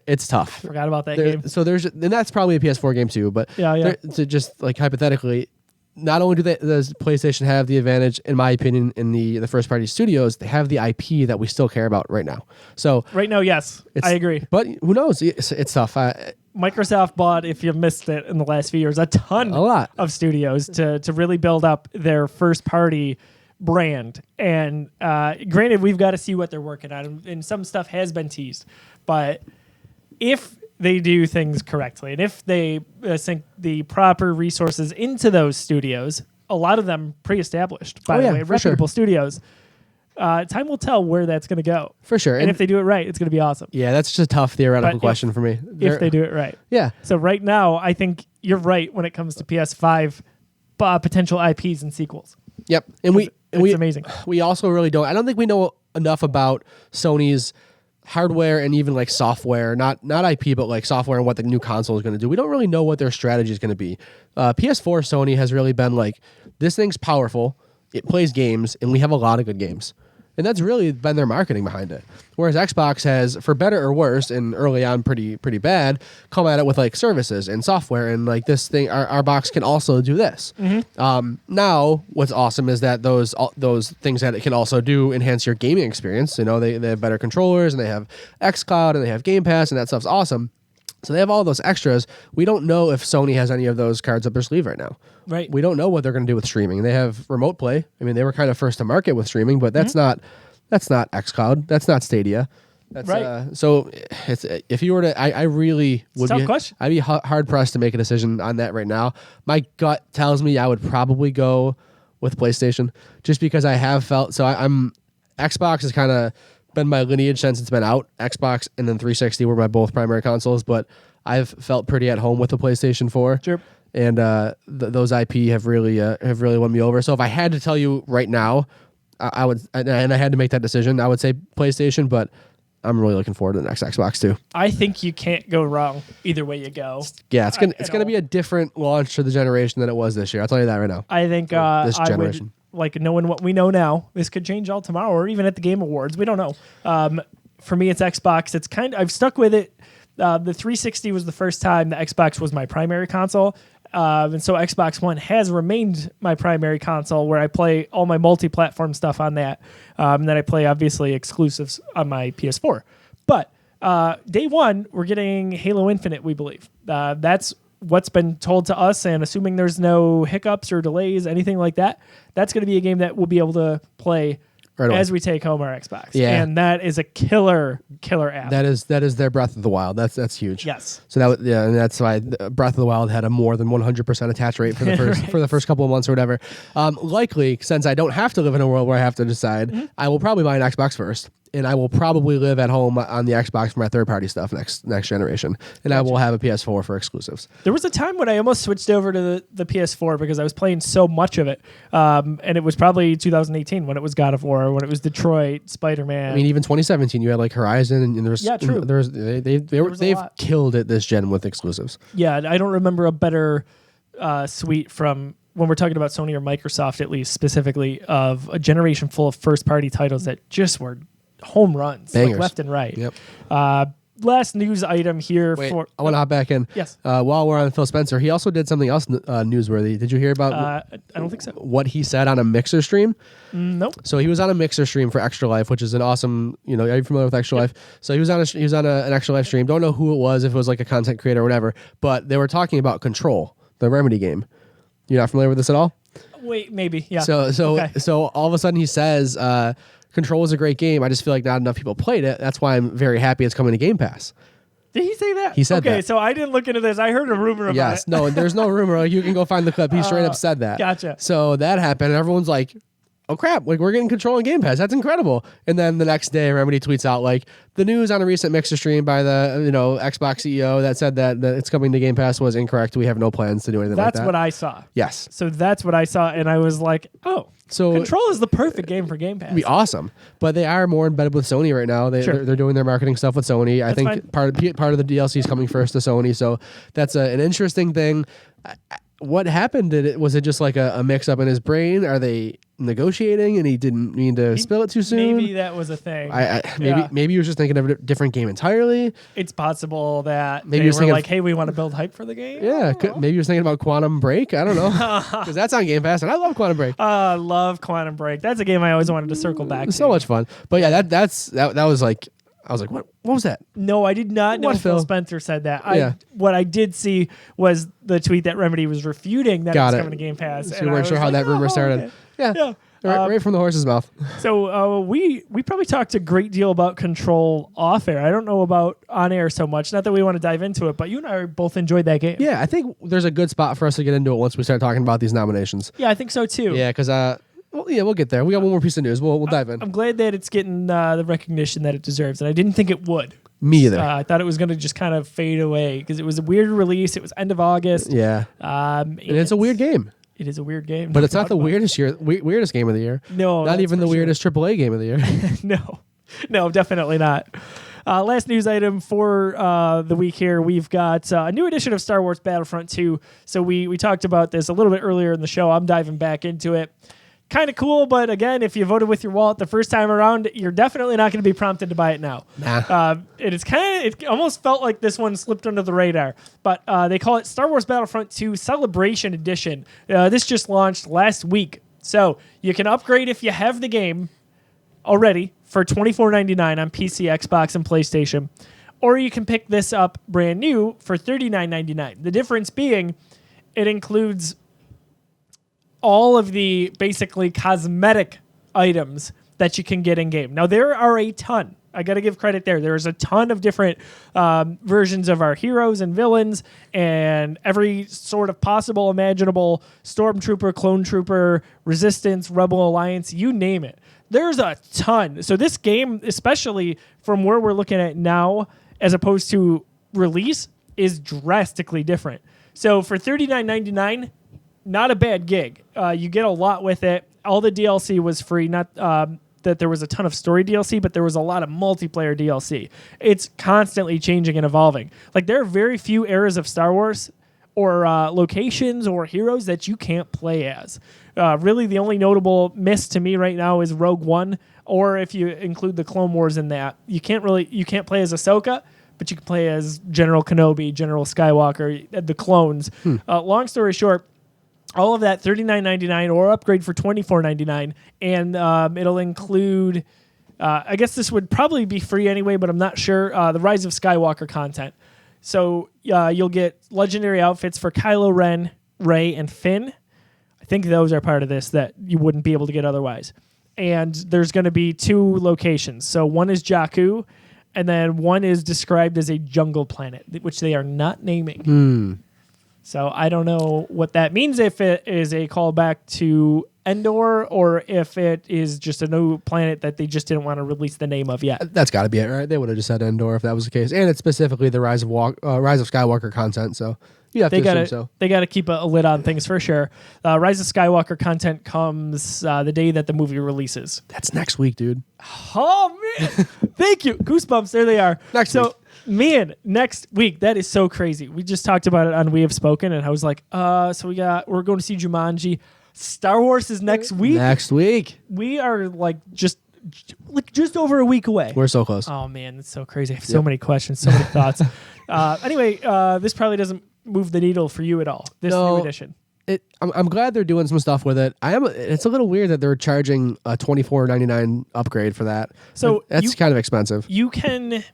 it's tough.
Forgot about that game.
So and that's probably a PS4 game too, but to just, like, hypothetically, not only does PlayStation have the advantage, in my opinion, in the first party studios, they have the IP that we still care about right now. So
right now, yes, I agree.
But who knows? It's tough.
Microsoft bought, if you missed it in the last few years, a lot of studios to really build up their first party brand. And granted, we've got to see what they're working on, and some stuff has been teased. But if they do things correctly, and if they sink the proper resources into those studios, a lot of them pre-established, by the way, reputable studios, time will tell where that's going to go. For sure. And if they do it right, it's going to be awesome.
Yeah, that's just a tough theoretical question for me.
If they do it right.
Yeah.
So right now, I think you're right when it comes to PS5 potential IPs and sequels.
Yep. And
it's amazing.
We also really don't. I don't think we know enough about Sony's hardware and even like software, not IP, but like software and what the new console is going to do. We don't really know what their strategy is going to be. PS4 Sony has really been like, this thing's powerful, it plays games, and we have a lot of good games. And that's really been their marketing behind it. Whereas Xbox has, for better or worse, and early on pretty bad, come at it with like services and software and like this thing. Our box can also do this. Mm-hmm. Now, what's awesome is that those things that it can also do enhance your gaming experience. You know, they have better controllers and they have xCloud and they have Game Pass and that stuff's awesome. So they have all those extras. We don't know if Sony has any of those cards up their sleeve right now.
Right.
We don't know what they're going to do with streaming. They have remote play. I mean, they were kind of first to market with streaming, but that's not xCloud. That's not Stadia. That's
right.
So it's if you were to, I really would
tough
be.
Question.
I'd be hard pressed to make a decision on that right now. My gut tells me I would probably go with PlayStation, just because I have felt so. I'm Xbox has kind of been my lineage since it's been out. Xbox and then 360 were my both primary consoles, but I've felt pretty at home with the PlayStation 4.
Sure.
And those IP have really won me over. So if I had to tell you right now, I would, and I had to make that decision, I would say PlayStation, but I'm really looking forward to the next Xbox too.
I think you can't go wrong either way you go.
Yeah, it's gonna be a different launch to the generation than it was this year. I'll tell you that right now.
I think
this generation.
I would, like, knowing what we know now, this could change all tomorrow or even at the Game Awards. We don't know. For me, it's Xbox. It's I've stuck with it. The 360 was the first time the Xbox was my primary console. And so Xbox One has remained my primary console, where I play all my multi-platform stuff on that. And then I play, obviously, exclusives on my PS4. But day one, we're getting Halo Infinite, we believe. That's what's been told to us, and assuming there's no hiccups or delays, anything like that, that's going to be a game that we'll be able to play right as we take home our Xbox. Yeah. And that is a killer app.
That is their Breath of the Wild. That's huge.
Yes.
So that and that's why Breath of the Wild had a more than 100% attach rate for the first for the first couple of months or whatever. Likely, since I don't have to live in a world where I have to decide, I will probably buy an Xbox first. And I will probably live at home on the Xbox for my third-party stuff next generation. And I will have a PS4 for exclusives.
There was a time when I almost switched over to the PS4 because I was playing so much of it. And it was probably 2018 when it was God of War, when it was Detroit, Spider-Man.
I mean, even 2017, you had like Horizon, and there's
true.
They've killed it this gen with exclusives.
Yeah, I don't remember a better suite from when we're talking about Sony or Microsoft, at least specifically, of a generation full of first-party titles that just were home runs, like left and right. Yep. Last news item here.
Wait, I want to hop back in.
Yes.
While we're on Phil Spencer, he also did something else newsworthy. Did you hear about?
I don't think so.
What he said on a Mixer stream?
Nope.
So he was on a Mixer stream for Extra Life, which is an awesome. Are you familiar with Extra Life? So he was on an Extra Life stream. Don't know who it was, if it was like a content creator or whatever. But they were talking about Control, the Remedy game. You're not familiar with this at all?
Wait, maybe. Yeah.
So all of a sudden he says. Control is a great game. I just feel like not enough people played it. That's why I'm very happy it's coming to Game Pass.
Did he say that?
He said that.
Okay, so I didn't look into this. I heard a rumor about it.
Yes. No, there's no rumor. Like, you can go find the clip. He straight up said that.
Gotcha.
So that happened, and everyone's like, oh crap, like we're getting Control on Game Pass. That's incredible. And then the next day, Remedy tweets out like the news on a recent Mixer stream by the Xbox CEO that said that it's coming to Game Pass was incorrect. We have no plans to do anything like that.
That's what I saw.
Yes.
So that's what I saw, and I was like, oh. So Control is the perfect game for Game Pass.
It'd be awesome, but they are more embedded with Sony right now. They're doing their marketing stuff with Sony. I think part of the DLC is coming first to Sony, so that's an interesting thing. what happened? Was it just like a mix up in his brain? Are they negotiating and he didn't mean to spill it too soon?
Maybe that was a thing.
Maybe he was just thinking of a different game entirely.
It's possible that
Maybe
they
he
were
was
like, hey, we want to build hype for the game.
Yeah, maybe he was thinking about Quantum Break. I don't know. Because that's on Game Pass and I love Quantum Break.
I love Quantum Break. That's a game I always wanted to circle back to.
So much fun. But yeah, that was like, I was like, what was that?
No, I did not know Phil Spencer said that. What I did see was the tweet that Remedy was refuting that it was coming to Game Pass.
So you weren't sure how that rumor started. Okay. Yeah. Right from the horse's mouth.
So we probably talked a great deal about Control off air. I don't know about on air so much. Not that we want to dive into it, but you and I both enjoyed that game.
Yeah, I think there's a good spot for us to get into it once we start talking about these nominations.
Yeah, I think so too.
Yeah, because we'll get there. We got one more piece of news. We'll dive in.
I'm glad that it's getting the recognition that it deserves, and I didn't think it would.
Me either.
I thought it was going to just kind of fade away because it was a weird release. It was end of August.
Yeah. And it's a weird game.
It is a weird game.
But it's not the weirdest game of the year.
No.
Not even the weirdest AAA game of the year.
No, definitely not. Last news item for the week here, we've got a new edition of Star Wars Battlefront 2. So we talked about this a little bit earlier in the show. I'm diving back into it. Kind of cool, but again, if you voted with your wallet the first time around, you're definitely not going to be prompted to buy it now.
Nah.
It almost felt like this one slipped under the radar, but they call it Star Wars Battlefront 2 Celebration Edition. This just launched last week, so you can upgrade if you have the game already for $24.99 on PC, Xbox, and PlayStation, or you can pick this up brand new for $39.99. The difference being, it includes all of the basically cosmetic items that you can get in game. Now, there are a ton. I got to give credit there. There's a ton of different versions of our heroes and villains and every sort of possible imaginable Stormtrooper, Clone Trooper, Resistance, Rebel Alliance, you name it. There's a ton. So this game, especially from where we're looking at now as opposed to release, is drastically different. So for $39.99, not a bad gig. You get a lot with it. All the DLC was free. Not that there was a ton of story DLC, but there was a lot of multiplayer DLC. It's constantly changing and evolving. Like, there are very few eras of Star Wars or locations or heroes that you can't play as. Really, the only notable miss to me right now is Rogue One, or if you include the Clone Wars in that. You can't play as Ahsoka, but you can play as General Kenobi, General Skywalker, the clones. Long story short, all of that $39.99 or upgrade for $24.99, and it'll include, I guess this would probably be free anyway, but I'm not sure, the Rise of Skywalker content. So you'll get legendary outfits for Kylo Ren, Rey, and Finn. I think those are part of this that you wouldn't be able to get otherwise. And there's going to be 2 locations. So one is Jakku, and then one is described as a jungle planet, which they are not naming. So I don't know what that means, if it is a callback to Endor or if it is just a new planet that they just didn't want to release the name of yet.
That's got to be it, right? They would have just said Endor if that was the case. And it's specifically the Rise of Skywalker content, so you have to assume so.
They got to keep a lid on things for sure. Rise of Skywalker content comes the day that the movie releases.
That's next week, dude.
Oh, man. Thank you. Goosebumps. There they are.
Next week.
Man, next week, that is so crazy. We just talked about it on We Have Spoken, and I was like, so we're going to see Jumanji. Star Wars is next week.
Next week.
We are just over a week away.
We're so close.
Oh man, that's so crazy. I have so many questions, so many thoughts. Anyway, this probably doesn't move the needle for you at all. This new edition.
I'm glad they're doing some stuff with it. It's a little weird that they're charging a $24.99 upgrade for that.
So
that's kind of expensive.
You can.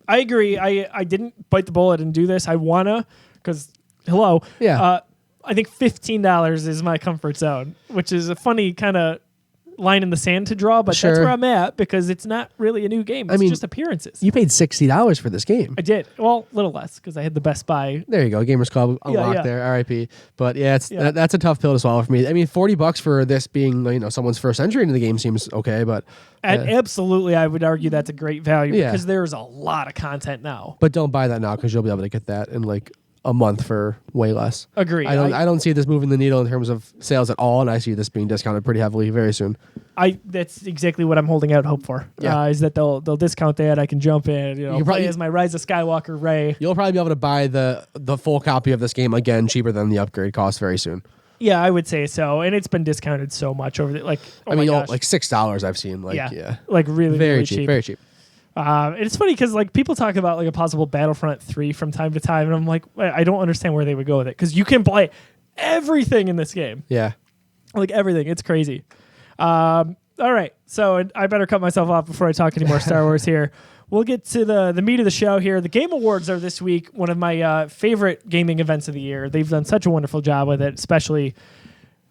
I agree. I didn't bite the bullet and do this. I wanna, because hello.
Yeah.
I think $15 is my comfort zone, which is a funny kind of line in the sand to draw, but that's where I'm at because it's not really a new game. It's just appearances.
You paid $60 for this game.
I did. Well, a little less because I had the Best Buy.
There you go. Gamers Club unlocked there. RIP. But yeah, that's a tough pill to swallow for me. I mean, $40 for this being someone's first entry into the game seems okay, but
absolutely, I would argue that's a great value because there's a lot of content now.
But don't buy that now because you'll be able to get that in a month for way less.
Agree.
I don't see this moving the needle in terms of sales at all, and I see this being discounted pretty heavily very soon.
That's exactly what I'm holding out hope for.
Yeah.
Is that they'll discount that. I can jump in,
You
play
probably-
as my Rise of Skywalker Rey.
You'll probably be able to buy the full copy of this game again cheaper than the upgrade cost very soon.
Yeah, I would say so, and it's been discounted so much over the like. Oh
I mean,
my gosh.
like $6 I've seen. Like yeah,
like really,
very
really
cheap, very cheap.
It's funny because like people talk about like a possible Battlefront 3 from time to time, and I'm like, I don't understand where they would go with it because you can play everything in this game,
Yeah.
like everything. It's crazy. All right, so I better cut myself off before I talk any more Star Wars here. We'll get to the meat of the show here. The Game Awards are this week, one of my favorite gaming events of the year. They've done such a wonderful job with it, especially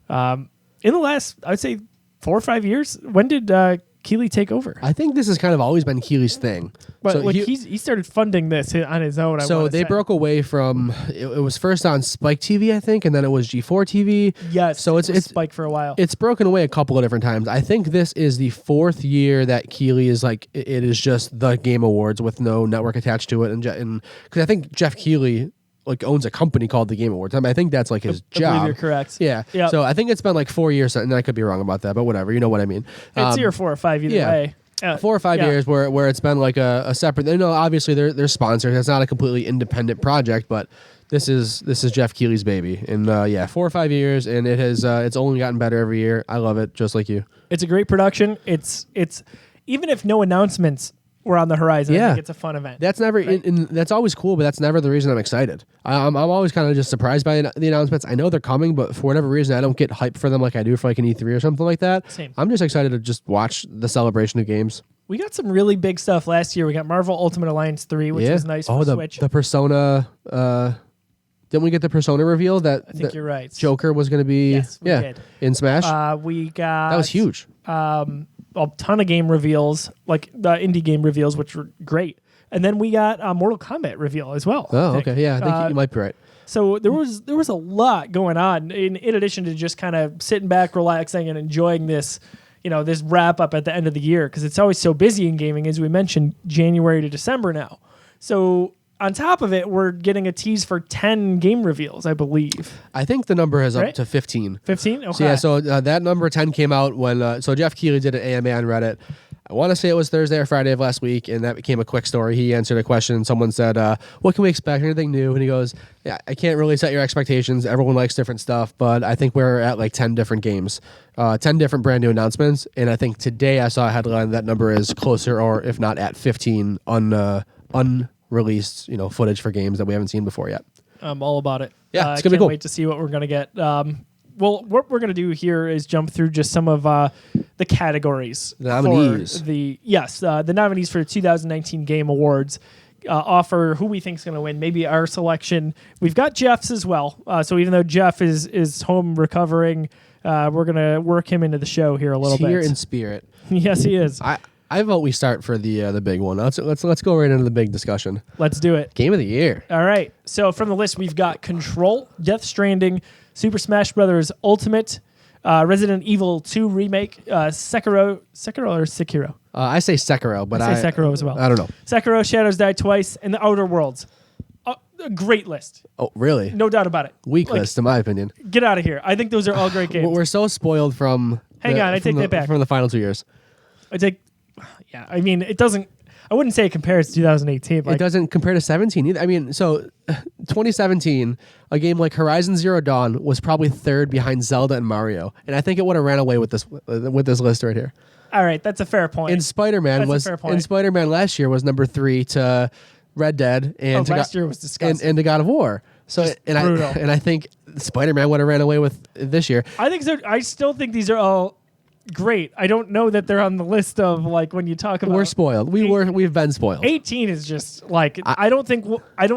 in the last, I would say, 4 or 5 years. When did Keeley take over?
I think this has kind of always been Keeley's thing.
But
So
like
he-
he started funding this on his own.
So they broke away from it was first on Spike TV, I think, and then it was G4 TV.
Yes.
So
it was Spike for a while.
It's broken away a couple of different times. I think this is the 4th year that Keeley is like it is just the Game Awards with no network attached to it, and because I think Jeff Keeley like owns a company called the Game Awards. I mean, I think that's like his
I
job.
believe you're correct.
Yeah.
Yep.
So I think it's been like 4 years, and I could be wrong about that, but whatever. You know what I mean?
It's year 4 or 5 either
yeah.
way.
4 or 5
Yeah.
years where it's been like a separate. Obviously they're sponsors. It's not a completely independent project, but this is Jeff Keeley's baby. And 4 or 5 years, and it has it's only gotten better every year. I love it, just like you.
It's a great production. It's even if no announcements were on the horizon, I
Yeah.
think it's a fun event.
That's never that's always cool, but that's never the reason I'm excited. I'm always kind of just surprised by the announcements. I know they're coming, but for whatever reason, I don't get hyped for them like I do for like an E3 or something like that.
Same.
I'm just excited to just watch the celebration of games.
We got some really big stuff last year. We got Marvel Ultimate Alliance 3, which was nice for Switch.
The Persona. Didn't we get the Persona reveal that
I think you're right.
Joker was going to be
Yes, we did.
in Smash?
We got
That was huge.
A ton of game reveals, like the indie game reveals, which were great. And then we got a Mortal Kombat reveal as well.
Oh,
I think.
okay. Yeah, I think you might be right.
So there was a lot going on in addition to just kind of sitting back, relaxing, and enjoying this, this wrap up at the end of the year because it's always so busy in gaming, as we mentioned, January to December now. So on top of it, we're getting a tease for 10 game reveals, I believe.
I think the number is up
Right?
to 15.
15? Okay.
So that number 10 came out when so Jeff Keighley did an AMA on Reddit. I want to say it was Thursday or Friday of last week, and that became a quick story. He answered a question. Someone said, what can we expect? Anything new? And he goes, yeah, I can't really set your expectations. Everyone likes different stuff, but I think we're at like 10 different games, 10 different brand new announcements. And I think today I saw a headline that number is closer or if not at 15 unreleased footage for games that we haven't seen before yet.
I'm all about it.
Yeah, it's
I
gonna be
can't
cool.
wait to see what we're going to get. Well, what we're going to do here is jump through just some of the categories.
The nominees.
For the nominees for the 2019 Game Awards. Offer who we think is going to win. Maybe our selection. We've got Jeff's as well. So even though Jeff is home recovering, we're going to work him into the show here a little
Here
bit.
in spirit.
Yes, he is.
I vote we start for the big one. Let's go right into the big discussion.
Let's do it.
Game of the year.
All right. So from the list, we've got Control, Death Stranding, Super Smash Bros. Ultimate, Resident Evil 2 Remake, Sekiro or Sekiro?
I say Sekiro, but
I say Sekiro as well.
I don't know.
Sekiro, Shadows Die Twice, and The Outer Worlds. A great list.
Oh, really?
No doubt about it.
Weak list, in my opinion.
Get out of here. I think those are all great games.
We're so spoiled from.
Hang on, I take that back.
From the final 2 years.
I mean, it doesn't. I wouldn't say it compares to 2018.
It doesn't compare to 17 either. I mean, so 2017, a game like Horizon Zero Dawn was probably third behind Zelda and Mario, and I think it would have ran away with this list right here.
All right, that's a fair point.
And Spider-Man last year was number 3 to Red Dead, and
last year was disgusting.
and to God of War. So
brutal.
I think Spider-Man would have ran away with this year.
I think so. I still think these are all great. I don't know that they're on the list of like when you talk about.
We're spoiled. We've been spoiled.
18 is just like I don't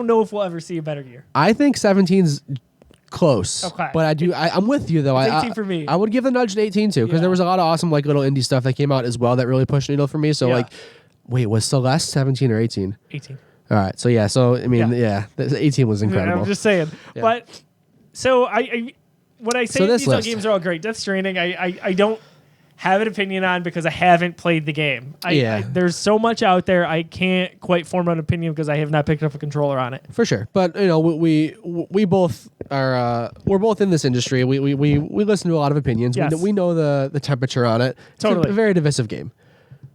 know if we'll ever see a better year.
I think 17's close.
Okay.
But I'm with you though.
It's 18 for me.
I would give the nudge to 18 too because there was a lot of awesome like little indie stuff that came out as well that really pushed the needle for me. So like, wait, was Celeste 17 or 18?
18.
All right. So yeah. So I mean, 18 was incredible.
I'm just saying.
Yeah.
But so I when I say
So this
these
list.
games are all great, Death Stranding, I don't. have an opinion on because I haven't played the game. There's so much out there. I can't quite form an opinion because I have not picked up a controller on it.
For sure. But we both are we're both in this industry. We listen to a lot of opinions.
Yes.
We know the temperature on it.
Totally.
It's a very divisive game.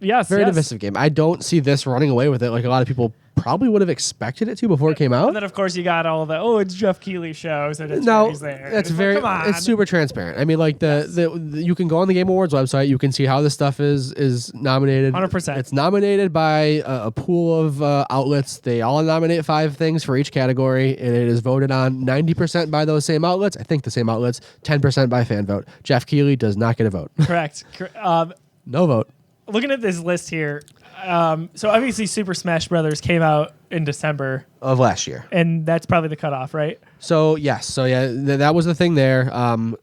Yes.
Very divisive game. I don't see this running away with it like a lot of people probably would have expected it to before it came out.
And then of course you got all it's Jeff Keighley's show, so he's there.
That's
very come on.
It's super transparent. I mean, like the you can go on the Game Awards website, you can see how this stuff is nominated.
100%. It's
nominated by a pool of outlets. They all nominate 5 things for each category, and it is voted on 90% by those same outlets. I think the same outlets, 10% by fan vote. Jeff Keighley does not get a vote.
Correct.
No vote.
Looking at this list here, so obviously Super Smash Brothers came out in December
of last year,
and that's probably the cutoff, right?
So yes, that was the thing there.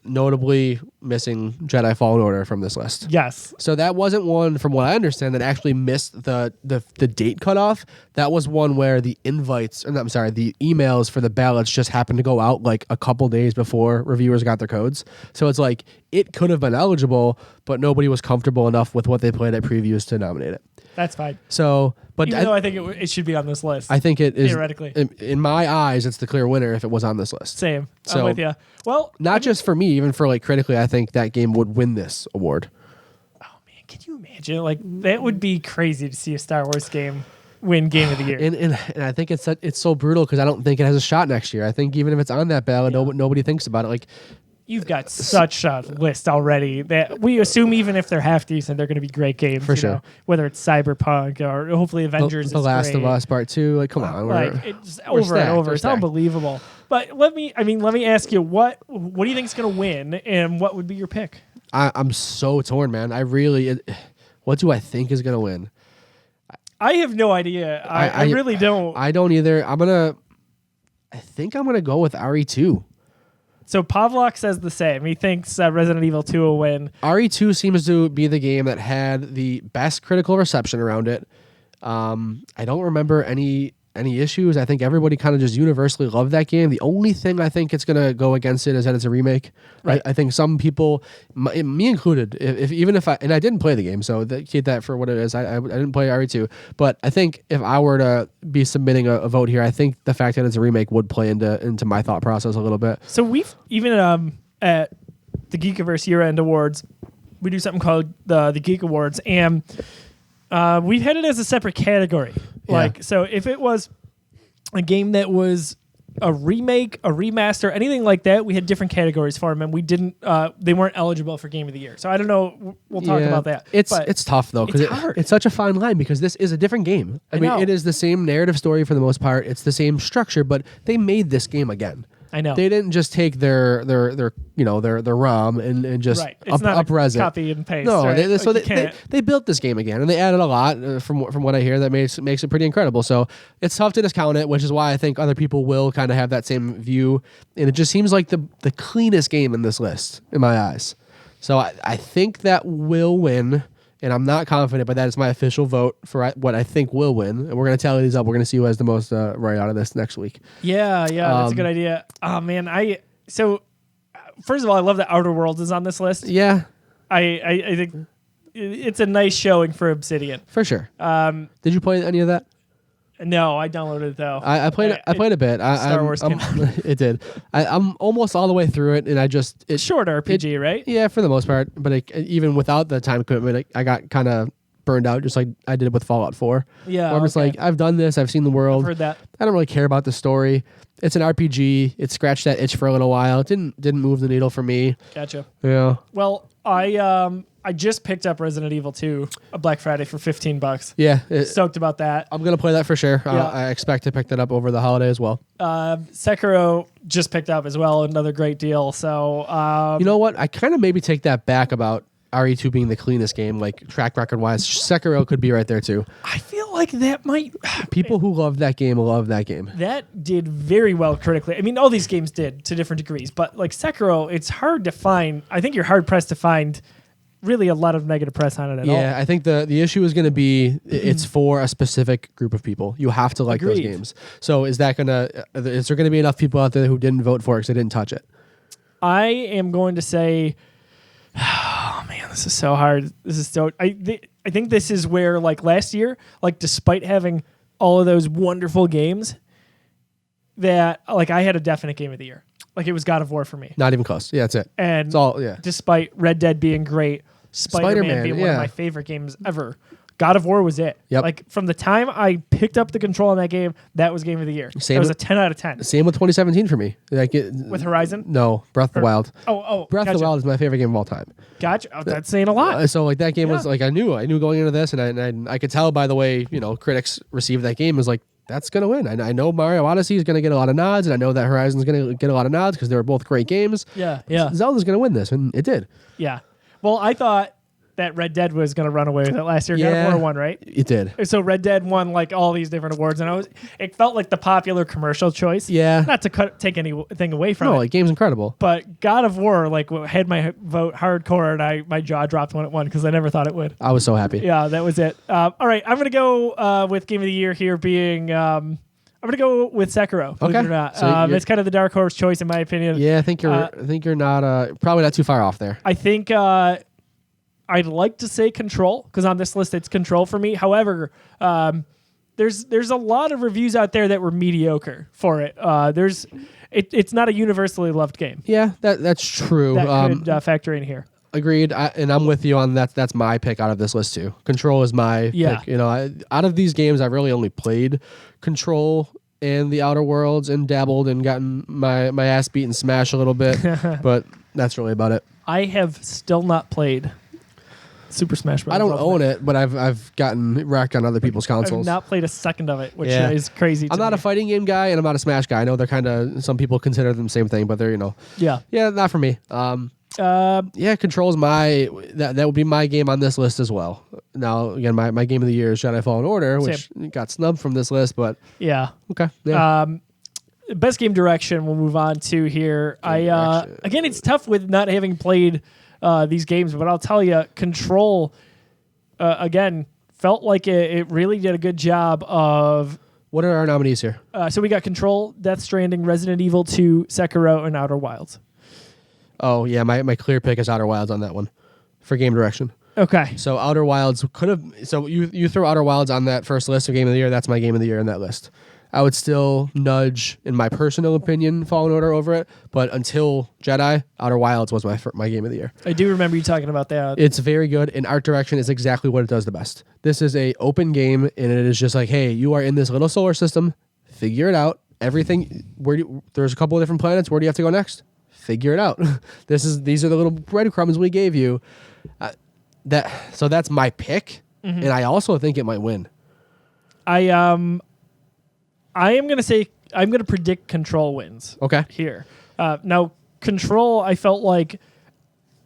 Notably missing Jedi Fallen Order from this list.
Yes.
So that wasn't one, from what I understand, that actually missed the date cutoff. That was one where the emails for the ballots just happened to go out like a couple days before reviewers got their codes. So it's like it could have been eligible, but nobody was comfortable enough with what they played at previews to nominate it.
That's fine.
So, but
even though I think it should be on this list.
I think it is
theoretically.
In my eyes, it's the clear winner if it was on this list.
Same.
So,
I'm with you. Well,
not just for me, even for like critically, I think that game would win this award.
Oh man, can you imagine? Like that would be crazy to see a Star Wars game win Game of the Year.
And I think it's so brutal because I don't think it has a shot next year. I think even if it's on that ballot, nobody thinks about it. Like.
You've got such a list already that we assume even if they're half decent, they're going to be great games.
For sure.
Whether it's Cyberpunk or hopefully Avengers.
The Last of Us Part 2. Like, come on.
It's over and over. It's unbelievable. But let me ask you, what do you think is going to win and what would be your pick?
I'm so torn, man. What do I think is going to win?
I have no idea. I really don't.
I don't either. I think I'm going to go with RE2.
So Pavlok says the same. He thinks Resident Evil 2 will win.
RE2 seems to be the game that had the best critical reception around it. I don't remember any issues. I think everybody kind of just universally loved that game. The only thing I think it's going to go against it is that it's a remake.
Right.
I think some people, me included, if I didn't play the game, so keep that for what it is. I didn't play RE2, but I think if I were to be submitting a vote here, I think the fact that it's a remake would play into my thought process a little bit.
So we've even at the Geekiverse year-end awards, we do something called the Geek Awards, and we've had it as a separate category. So if it was a game that was a remake, a remaster, anything like that, we had different categories for them, and we didn't. They weren't eligible for Game of the Year. So I don't know. We'll talk about that.
It's tough though because it's such a fine line because this is a different game. I mean, it is the same narrative story for the most part. It's the same structure, but they made this game again.
I know.
They didn't just take their ROM and just up-res it.
Copy and paste.
No,
right?
they built this game again, and they added a lot from what I hear that makes it pretty incredible. So it's tough to discount it, which is why I think other people will kind of have that same view. And it just seems like the cleanest game in this list in my eyes. So I think that will win. And I'm not confident, but that is my official vote for what I think will win. And we're going to tally these up. We're going to see who has the most right out of this next week.
Yeah, that's a good idea. Oh, man. So, first of all, I love that Outer Worlds is on this list.
Yeah.
I think it's a nice showing for Obsidian.
For sure. Did you play any of that?
No, I downloaded it though.
I played a bit.
Star Wars.
It did. I'm almost all the way through it, and it's
short RPG, right?
Yeah, for the most part. But even without the time commitment, I got kind of burned out, just like I did with Fallout 4.
Yeah,
where it's like I've done this, I've seen the world.
I've heard that.
I don't really care about the story. It's an RPG. It scratched that itch for a little while. It didn't move the needle for me.
Gotcha.
Yeah.
Well, I just picked up Resident Evil 2 a Black Friday for $15.
Yeah.
Stoked about that.
I'm going to play that for sure.
Yeah.
I expect to pick that up over the holiday as well.
Sekiro just picked up as well. Another great deal. So,
you know what? I kind of maybe take that back about RE2 being the cleanest game, like track record wise. Sekiro could be right there too.
I feel like that might...
People who love that game love that game.
That did very well critically. I mean, all these games did to different degrees, but like Sekiro, it's hard to find. I think you're hard pressed to find really a lot of negative press on it at all.
Yeah, I think the issue is going to be it's for a specific group of people. You have to like those games. So is there going to be enough people out there who didn't vote for it because they didn't touch it?
I am going to say, oh man, This is so hard. This is so. I think this is where like last year, like despite having all of those wonderful games, that like I had a definite game of the year. Like it was God of War for me.
Not even close. Yeah, that's it.
And
it's all
despite Red Dead being great, Spider-Man being one of my favorite games ever, God of War was it.
Yep.
Like from the time I picked up the control on that game, that was game of the year. It was a 10 out of 10.
Same with 2017 for me. Like
With Horizon?
No, Breath of the Wild.
Breath
of the Wild is my favorite game of all time.
Gotcha. Oh, that's saying a lot.
So like that game was like I knew going into this, and I could tell by the way critics received that game was like that's gonna win. I know Mario Odyssey is gonna get a lot of nods, and I know that Horizon's gonna get a lot of nods because they were both great games.
Yeah.
Zelda's gonna win this, and it did.
Yeah. Well, I thought that Red Dead was going to run away with it last year. God of War won, right?
It did.
So Red Dead won like all these different awards, and it felt like the popular commercial choice.
Yeah.
Not to take anything away from it.
No, like game's incredible.
But God of War like had my vote hardcore, and my jaw dropped when it won because I never thought it would.
I was so happy.
Yeah, that was it. All right, I'm going to go with Game of the Year here being. I'm going to go with Sekiro. Believe it or not.
So
it's kind of the dark horse choice in my opinion.
Yeah, I think you're not probably not too far off there.
I think. I'd like to say Control because on this list it's Control for me. However, there's a lot of reviews out there that were mediocre for it. It's not a universally loved game.
Yeah, that's true.
That could factor in here.
Agreed, and I'm with you on that. That's my pick out of this list too. Control is my pick. Out of these games, I really only played Control and the Outer Worlds and dabbled and gotten my ass beat and smashed a little bit, but that's really about it.
I have still not played Super Smash Bros.
I don't own it, but I've gotten wrecked on other people's consoles.
I've not played a second of it, which is crazy.
I'm not a fighting game guy, and I'm not a Smash guy. I know they're kind of some people consider them the same thing, but they're not for me. Control's that would be my game on this list as well. Now again, my game of the year is Jedi Fallen Order, which got snubbed from this list, but okay.
Best game direction we'll move on to here. Again, it's tough with not having played these games, but I'll tell you, Control again felt like it really did a good job of.
What are our nominees here?
So we got Control, Death Stranding, Resident Evil 2, Sekiro, and Outer Wilds.
Oh yeah, my clear pick is Outer Wilds on that one for game direction.
Okay.
So Outer Wilds could have. So you throw Outer Wilds on that first list of game of the year. That's my game of the year in that list. I would still nudge, in my personal opinion, Fallen Order over it. But until Jedi, Outer Wilds was my game of the year.
I do remember you talking about that.
It's very good, and art direction is exactly what it does the best. This is a open game, and it is just like, hey, you are in this little solar system. Figure it out. Everything. There's a couple of different planets. Where do you have to go next? Figure it out. These are the little breadcrumbs we gave you. So that's my pick, and I also think it might win.
I am going to say I'm going to predict Control wins.
Okay.
Here. Now, Control, I felt like,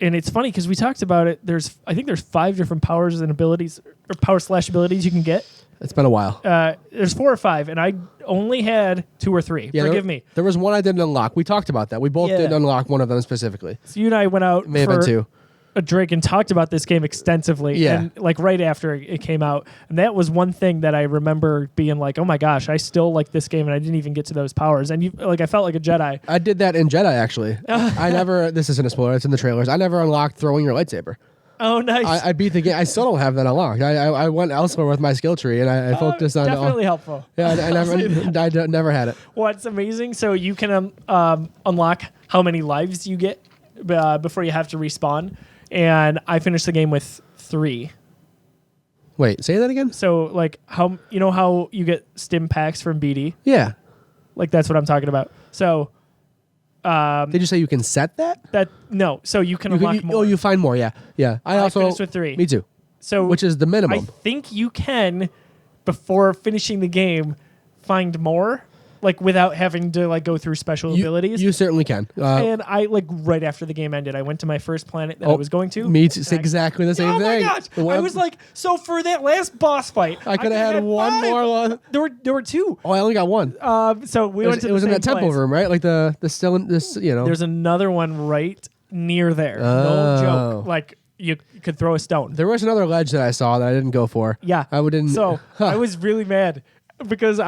and it's funny because we talked about it. I think there's 5 different powers and abilities, or power/abilities you can get.
It's been a while.
There's 4 or 5, and I only had 2 or 3.
Yeah,
Forgive me.
There was one I didn't unlock. We talked about that. We both didn't unlock one of them specifically.
So you and I went out for a drink and talked about this game extensively.
Yeah.
And like right after it came out. And that was one thing that I remember being like, oh my gosh, I still like this game, and I didn't even get to those powers. And I felt like a Jedi.
I did that in Jedi, actually. I never, this isn't a spoiler, it's in the trailers. I never unlocked throwing your lightsaber.
Oh, nice.
I beat the game. I still don't have that unlocked. I went elsewhere with my skill tree, and I focused on
definitely helpful.
Yeah, I never had it.
What's amazing, so you can unlock how many lives you get before you have to respawn. And I finished the game with 3.
Wait, say that again?
So, like, how you get stim packs from BD?
Yeah.
Like, that's what I'm talking about. So,
did you say you can set that?
No. So you can unlock more.
Oh, you find more. Yeah. I also
finished with 3.
Me too.
So,
which is the minimum.
I think you can, before finishing the game, find more. Like without having to like go through special abilities.
You certainly can.
And I like right after the game ended, I went to my first planet that I was going to.
Me too. Exactly the same thing.
Oh my gosh! I was like, so for that last boss fight,
I could have had one
5.
more.
There were 2.
Oh, I only got 1.
So we went to.
It was
the
in
same
that temple
place.
room, right? Like the still in this.
There's another one right near there.
Oh.
No joke. Like you could throw a stone.
There was another ledge that I saw that I didn't go for.
Yeah.
I didn't.
So I was really mad. because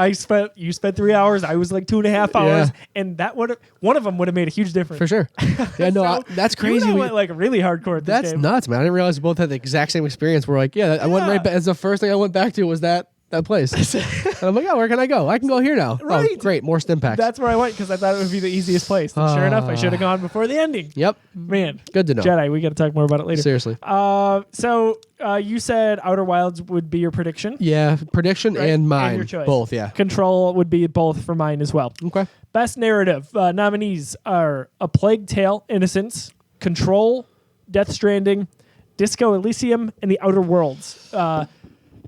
you spent 3 hours, I was like 2.5 hours, and one of them would have made a huge difference
For sure. Yeah, no, that's crazy.
You went like really hardcore. At this
That's
game.
nuts, man. I didn't realize we both had the exact same experience. We're like, I went right back. As the first thing I went back to was that place. And I'm like, where can I go? I can go here now.
Right.
Oh, great. More stim packs.
That's where I went because I thought it would be the easiest place. And sure enough, I should have gone before the ending.
Yep.
Man.
Good to know.
Jedi, we got to talk more about it later.
Seriously.
So you said Outer Wilds would be your prediction.
Yeah, prediction
Right?
and mine.
And your choice.
Both, yeah.
Control would be both for mine as well.
Okay.
Best narrative nominees are A Plague Tale: Innocence, Control, Death Stranding, Disco Elysium, and The Outer Worlds.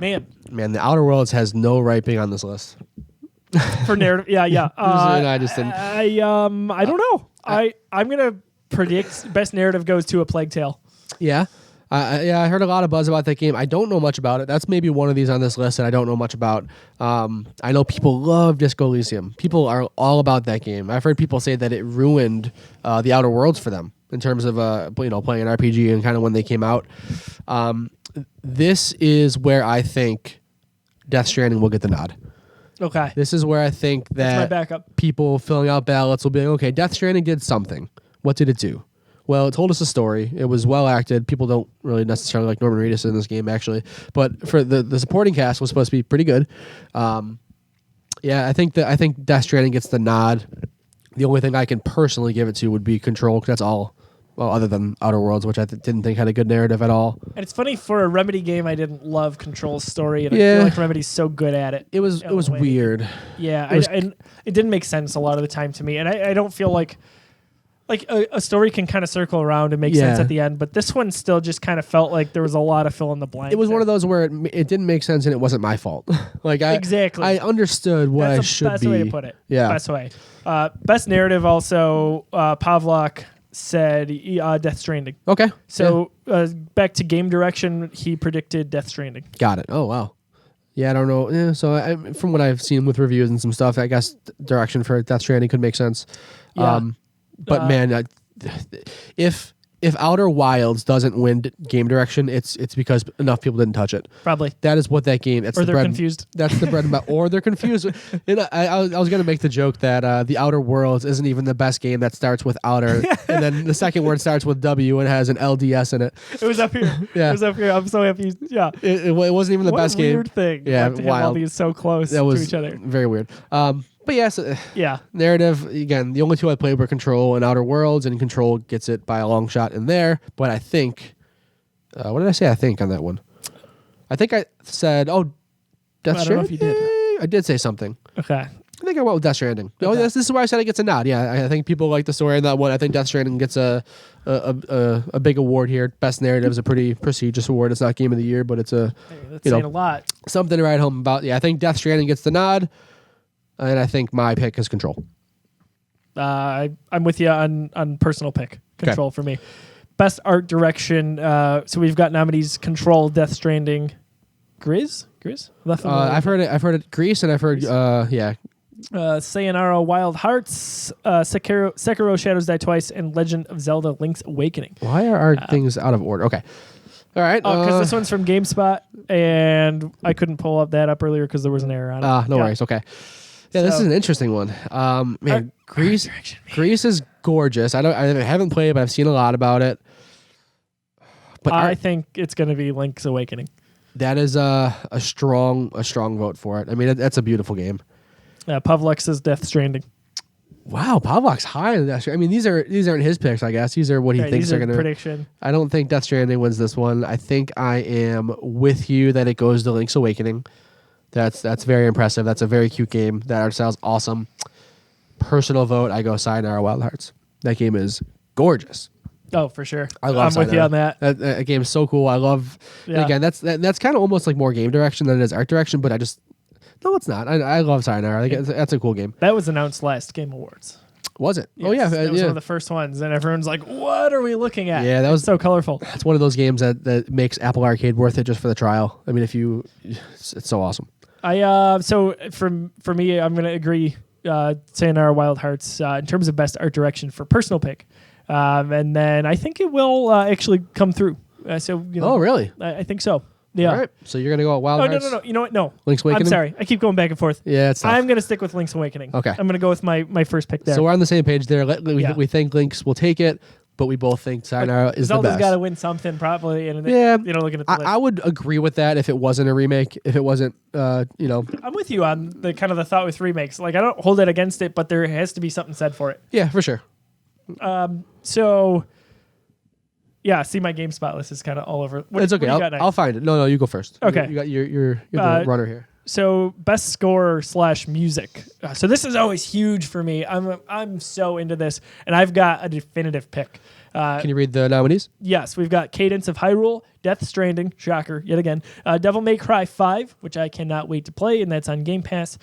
Man,
The Outer Worlds has no right being on this list.
for narrative, yeah.
I just didn't.
I don't know. I'm gonna predict best narrative goes to A Plague Tale.
Yeah. I heard a lot of buzz about that game. I don't know much about it. That's maybe one of these on this list that I don't know much about. I know people love Disco Elysium. People are all about that game. I've heard people say that it ruined The Outer Worlds for them in terms of playing an RPG and kind of when they came out. This is where I think Death Stranding will get the nod.
Okay.
This is where I think
That's my
that
backup.
people filling out ballots will be like, okay, Death Stranding did something. What did it do? Well, it told us a story. It was well acted. People don't really necessarily like Norman Reedus in this game, actually. But for the supporting cast was supposed to be pretty good. I think Death Stranding gets the nod. The only thing I can personally give it to would be Control, 'cause that's all. Well, other than Outer Worlds, which I didn't think had a good narrative at all.
And it's funny, for a Remedy game, I didn't love Control's story, and I
Yeah.
feel like Remedy's so good at it.
It was weird.
Yeah,
It was-
and it didn't make sense a lot of the time to me, and I don't feel like a story can kind of circle around and make sense
Yeah.
at the end, but this one still just kind of felt like there was a lot of fill in the blank.
It was one of those where it didn't make sense and it wasn't my fault.
Exactly.
I understood what
That's
I
the
should
best
be.
way to put it.
Yeah.
Best way. Best narrative also, Pavlok said Death Stranding.
Okay.
So back to game direction, he predicted Death Stranding.
Got it. Oh, wow. Yeah, I don't know. Yeah, so from what I've seen with reviews and some stuff, I guess direction for Death Stranding could make sense.
Yeah.
But man, if Outer Wilds doesn't win game direction, it's because enough people didn't touch it.
Probably.
That is what that game. It's
Or
the
they're
bread,
confused.
That's the bread and butter. Or they're confused. I was going to make the joke that the Outer Worlds isn't even the best game that starts with Outer, and then the second word starts with W and has an LDS in it.
It was up here.
Yeah.
It was up here. I'm so happy. Yeah.
It wasn't even the
What
best
a
game.
weird thing.
Yeah,
like, to have all
wild.
these so close
That was
to each other.
very weird. But yes,
Yeah.
narrative, again, the only two I played were Control and Outer Worlds, and Control gets it by a long shot in there. But I think, what did I say? I think on that one. I think I said, Death
I don't know if
Stranding?
you did.
I did say something.
Okay.
I think I went with Death Stranding. Oh,
Okay.
this is where I said it gets a nod. Yeah, I think people like the story in that one. I think Death Stranding gets a big award here. Best narrative is a pretty prestigious award. It's not Game of the Year, but it's
Hey, that's saying a lot.
something to write home about. Yeah, I think Death Stranding gets the nod, and I think my pick is Control.
I'm with you on personal pick. Control for me. Best art direction. So we've got nominees: Control, Death Stranding, Grizz.
I've heard it. Grease, and I've heard.
Sayonara Wild Hearts, Sekiro Shadows Die Twice, and Legend of Zelda Link's Awakening.
Why are our things out of order? Okay. All right.
Oh, because this one's from GameSpot, and I couldn't pull that up earlier because there was an error on it.
No worries. Okay. Yeah, this
So-
is an interesting one. Man, Grease is gorgeous. I haven't played it, but I've seen a lot about it. But
I think it's going to be Link's Awakening.
that is a strong vote for it. I mean, that's a beautiful game.
Pavlok says Death Stranding.
Wow, Pavlok's high in that. I mean, these aren't his picks. I guess these are what he
Right,
thinks
these
they're
are
going to.
prediction.
I don't think Death Stranding wins this one. I think I am with you that it goes to Link's Awakening. That's very impressive. That's a very cute game. That art style's awesome. Personal vote, I go Sayonara Wild Hearts. That game is gorgeous.
Oh, for sure.
I love
I'm with you on that.
That game's so cool. I love.
Yeah.
Again, that's kind of almost like more game direction than it is art direction. But no, it's not. I love Sayonara. Like, that's a cool game.
That was announced last Game Awards.
Was it?
Yes,
Oh yeah,
that was
yeah.
one of the first ones, and everyone's like, "What are we looking at?"
Yeah, that was
so colorful.
It's one of those games that makes Apple Arcade worth it just for the trial. I mean, it's so awesome.
So for me, I'm gonna agree. Sayonara Wild Hearts in terms of best art direction for personal pick, and then I think it will actually come through. Oh
really?
I think so. Yeah.
All right. So you're gonna go at Wild
Oh, no,
Hearts?
no. You know what? No.
Link's Awakening?
I'm sorry. I keep going back and forth.
Yeah, it's tough.
I'm going to stick with Link's Awakening.
Okay.
I'm going to go with my first pick there.
So we're on the same page there.
Yeah.
We think Link's will take it, but we both think Sayonara is the
Zelda's
best.
got to win something probably. And
Yeah.
looking at the list.
I would agree with that if it wasn't a remake. If it wasn't,
I'm with you on the kind of the thought with remakes. Like, I don't hold it against it, but there has to be something said for it.
Yeah, for sure.
So, yeah, see, my GameSpot list is kind of all over.
It's okay. I'll find it. No, you go first.
Okay.
You got you're the runner here.
So, best score / music. So this is always huge for me. I'm so into this, and I've got a definitive pick.
Can you read the nominees?
Yes, we've got Cadence of Hyrule, Death Stranding, shocker, yet again, Devil May Cry 5, which I cannot wait to play, and that's on Game Pass,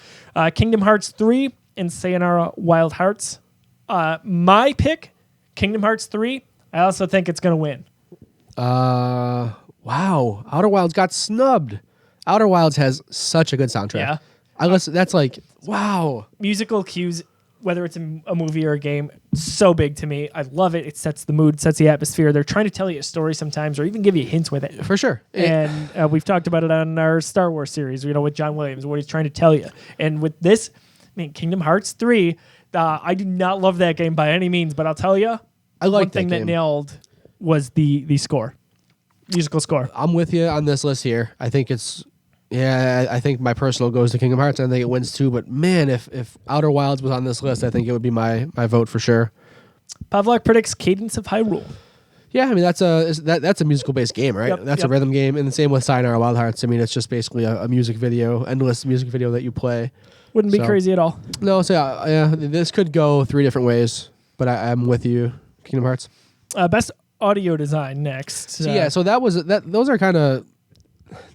Kingdom Hearts 3, and Sayonara Wild Hearts. My pick, Kingdom Hearts 3, I also think it's going to win.
Wow. Outer Wilds got snubbed. Outer Wilds has such a good soundtrack.
Yeah.
That's like, wow.
Musical cues, whether it's in a movie or a game, so big to me. I love it. It sets the mood, sets the atmosphere. They're trying to tell you a story sometimes or even give you hints with it.
For sure.
And we've talked about it on our Star Wars series, with John Williams, what he's trying to tell you. And with this, Kingdom Hearts 3, I do not love that game by any means, but I'll tell you,
I like
one thing that nailed was the score, musical score.
I'm with you on this list here. I think I think my personal goes to Kingdom Hearts. I think it wins too. But man, if Outer Wilds was on this list, I think it would be my vote for sure.
Pavlak predicts Cadence of Hyrule.
Yeah, I mean that's a musical based game, right?
Yep,
That's a rhythm game, and the same with Sayonara Wild Hearts. I mean, it's just basically a music video, endless music video that you play.
Wouldn't be crazy at all.
No, so yeah, this could go 3 different ways, but I'm with you, Kingdom Hearts.
Best audio design next.
So that was that. Those are kind of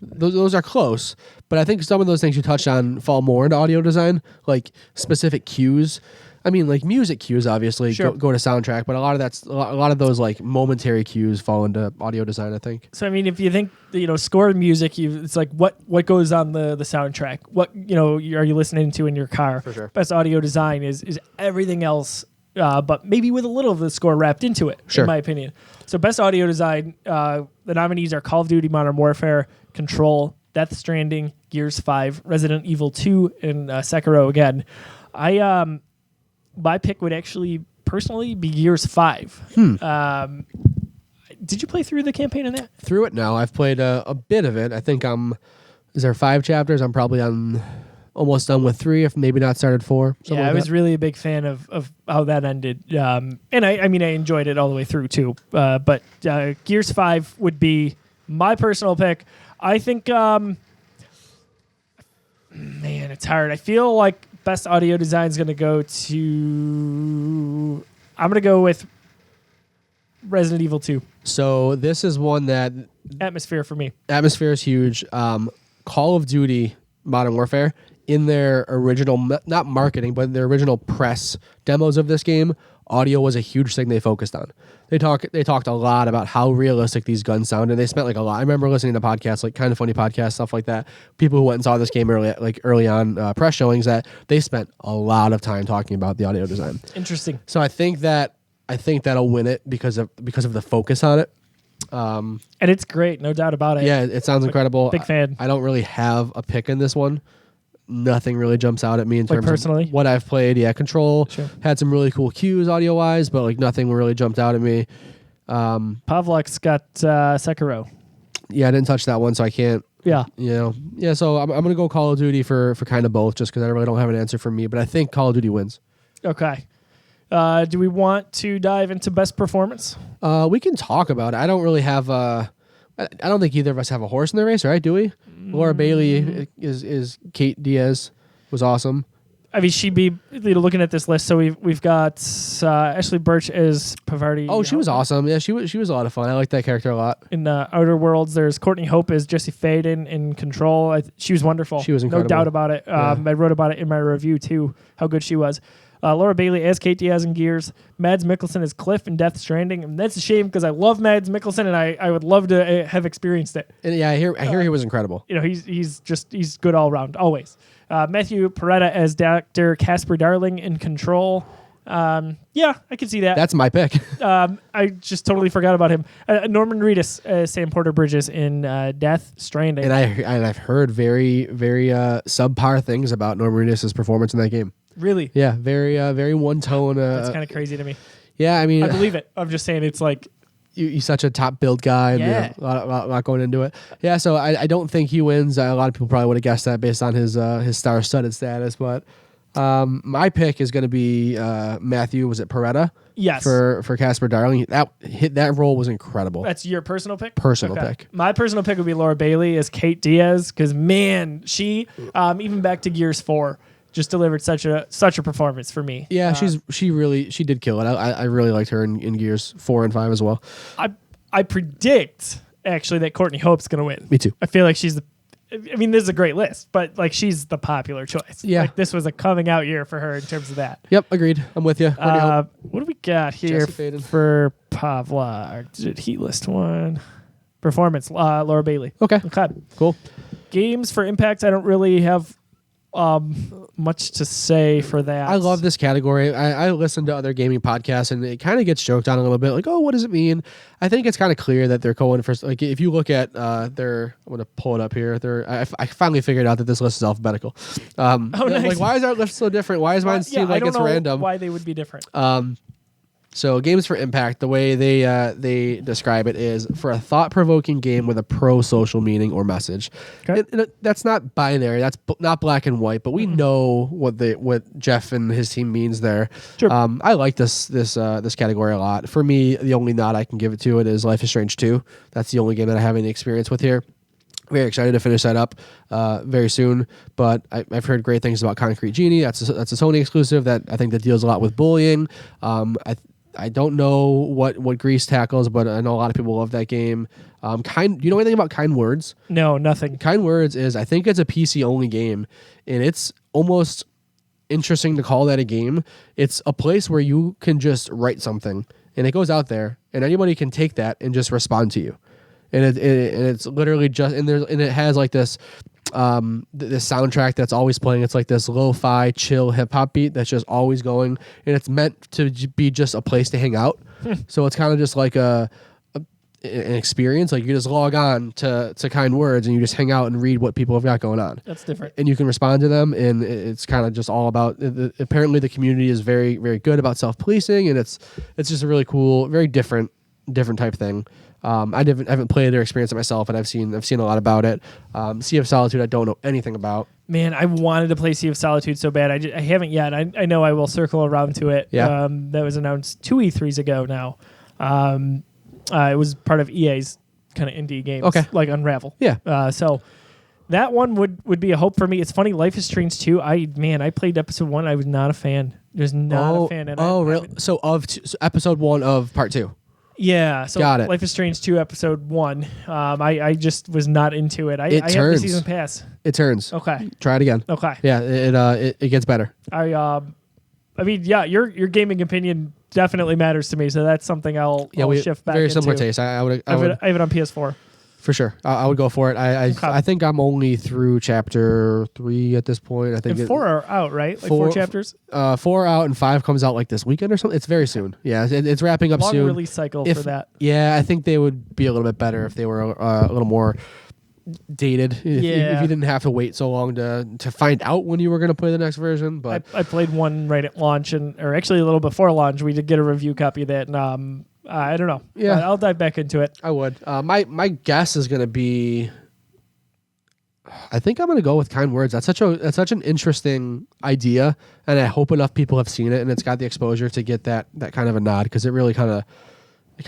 those are close, but I think some of those things you touched on fall more into audio design, like specific cues. I mean, like music cues, obviously
Sure.
go to soundtrack, but a lot of those like momentary cues fall into audio design, I think.
So I mean, if you think score music, it's like what goes on the soundtrack. What are you listening to in your car?
For sure.
Best audio design is everything else, but maybe with a little of the score wrapped into it.
Sure.
In my opinion. So best audio design, the nominees are Call of Duty: Modern Warfare, Control, Death Stranding, Gears 5, Resident Evil 2, and Sekiro again. My pick would actually personally be Gears 5. Did you play through the campaign in that?
Through it now, I've played a bit of it. I think is there 5 chapters? I'm probably almost done with 3, if maybe not started 4.
Yeah, I was really a big fan of how that ended. And I enjoyed it all the way through too. But Gears 5 would be my personal pick. I think, man, it's hard. I feel like best audio design is going to go to... I'm going to go with Resident Evil 2.
So this is one that...
Atmosphere for me.
Atmosphere is huge. Call of Duty Modern Warfare, in their original, not marketing, but their original press demos of this game, audio was a huge thing they focused on. They talked a lot about how realistic these guns sound, and they spent like a lot. I remember listening to podcasts, like Kind of Funny podcasts, stuff like that. People who went and saw this game early on press showings, that they spent a lot of time talking about the audio design.
Interesting.
So I think that'll win it because of the focus on it.
And it's great, no doubt about it.
Yeah, it sounds incredible.
Big fan.
I don't really have a pick in this one. Nothing really jumps out at me in terms
personally?
of what I've played. Yeah, Control had some really cool cues audio wise, but like nothing really jumped out at me.
Pavlak's got Sekiro.
Yeah, I didn't touch that one, so I can't.
Yeah.
Yeah. So I'm gonna go Call of Duty for kind of both, just because I really don't have an answer for me. But I think Call of Duty wins.
Okay. Do we want to dive into best performance?
We can talk about it. I don't really have I don't think either of us have a horse in the race, right? Do we? Laura Bailey is Kate Diaz was awesome.
I mean, she'd be looking at this list. So we've got Ashley Birch as Pavarti.
Oh, she was awesome. Yeah, she was a lot of fun. I like that character a lot.
In Outer Worlds, there's Courtney Hope as Jessie Faden in Control. She was wonderful.
She was incredible.
No doubt about it. I wrote about it in my review too, how good she was. Laura Bailey as Kate Diaz in Gears. Mads Mikkelsen as Cliff in Death Stranding. And that's a shame because I love Mads Mikkelsen and I would love to have experienced it.
And yeah, I hear he was incredible.
He's good all around, always. Matthew Peretta as Dr. Casper Darling in Control. Yeah, I can see that.
That's my pick.
I just totally forgot about him. Norman Reedus, Sam Porter Bridges in Death Stranding.
And I've heard very, very subpar things about Norman Reedus' performance in that game.
Really?
Yeah, very one tone.
That's kind of crazy to me.
Yeah, I mean,
I believe it. I'm just saying it's like
you're such a top build guy. And,
Yeah.
a lot going into it. Yeah, so I don't think he wins. A lot of people probably would have guessed that based on his star-studded status, but my pick is going to be Matthew. Was it Peretta?
Yes.
For Casper Darling. That role was incredible.
That's your personal pick?
Personal pick.
My personal pick would be Laura Bailey as Kate Diaz because, man, she, even back to Gears 4, just delivered such a performance for me.
Yeah, she did kill it. I really liked her in Gears 4 and 5 as well.
I predict, actually, that Courtney Hope's going to win.
Me too.
I feel like she's this is a great list, but like she's the popular choice.
Yeah.
Like this was a coming out year for her in terms of that.
Yep, agreed. I'm with you.
What do we got here
Jesse Faden.
for Pavla? Did he list one? Performance, Laura Bailey.
Okay. Cool.
Games for Impact, I don't really have much to say for that.
I love this category. I listen to other gaming podcasts, and it kind of gets joked on a little bit, like, oh, what does it mean? I think it's kind of clear that they're going for, like, if you look at their, I'm going to pull it up here. I finally figured out that this list is alphabetical.
Nice.
Like, why is our list so different? Why is mine seem like it's random?
Why they would be different.
So Games for Impact, the way they describe it is for a thought-provoking game with a pro-social meaning or message.
Okay.
That's not binary. That's not black and white, but we know what Jeff and his team means there.
Sure.
I like this category a lot. For me, the only nod I can give it to it is Life is Strange 2. That's the only game that I have any experience with here. Very excited to finish that up very soon, but I've heard great things about Concrete Genie. That's a Sony exclusive that I think that deals a lot with bullying. I don't know what Grease tackles, but I know a lot of people love that game. Do you know anything about Kind Words?
No, nothing.
Kind Words is, I think it's a PC only game, and it's almost interesting to call that a game. It's a place where you can just write something, and it goes out there, and anybody can take that and just respond to you. And it's literally just, and it has like this this soundtrack that's always playing. It's like this lo-fi chill hip hop beat that's just always going, and it's meant to be just a place to hang out. So it's kind of just like an experience. Like you just log on to Kind Words and you just hang out and read what people have got going on.
That's different.
And you can respond to them, and it's kind of just all about. Apparently, the community is very, very good about self-policing, and it's just a really cool, very different type thing. I haven't played or experienced it myself, but I've seen a lot about it. Sea of Solitude, I don't know anything about.
Man, I wanted to play Sea of Solitude so bad. I haven't yet. I know I will circle around to it.
Yeah.
That was announced 2 E3s ago now. It was part of EA's kind of indie games,
Okay.
like Unravel.
Yeah.
So that one would be a hope for me. It's funny, Life is Strange 2. I played episode 1. I was not a fan. Just not a fan.
Really? So episode 1 of part 2.
Yeah, so
Got it.
Life is Strange 2, episode 1. I just was not into it. I have the season pass.
It turns.
Okay.
Try it again.
Okay.
Yeah, it gets better.
I mean, yeah, your gaming opinion definitely matters to me, so that's something I'll shift back into.
Very similar taste. I have
it on PS4.
For sure. I would go for it. I think I'm only through chapter 3 at this point. I think
And 4 are out, right? Like 4 chapters?
4 out and 5 comes out like this weekend or something. It's very soon. Yeah, it's wrapping up
Long
soon.
release cycle for that.
Yeah, I think they would be a little bit better if they were a little more dated. If you didn't have to wait so long to find out when you were going to play the next version. But
I played one right at launch, or actually a little before launch. We did get a review copy of that, and I don't know.
Yeah,
I'll dive back into it.
I would. My guess is going to be. I think I'm going to go with Kind Words. That's such an interesting idea, and I hope enough people have seen it and it's got the exposure to get that kind of a nod, because it really kind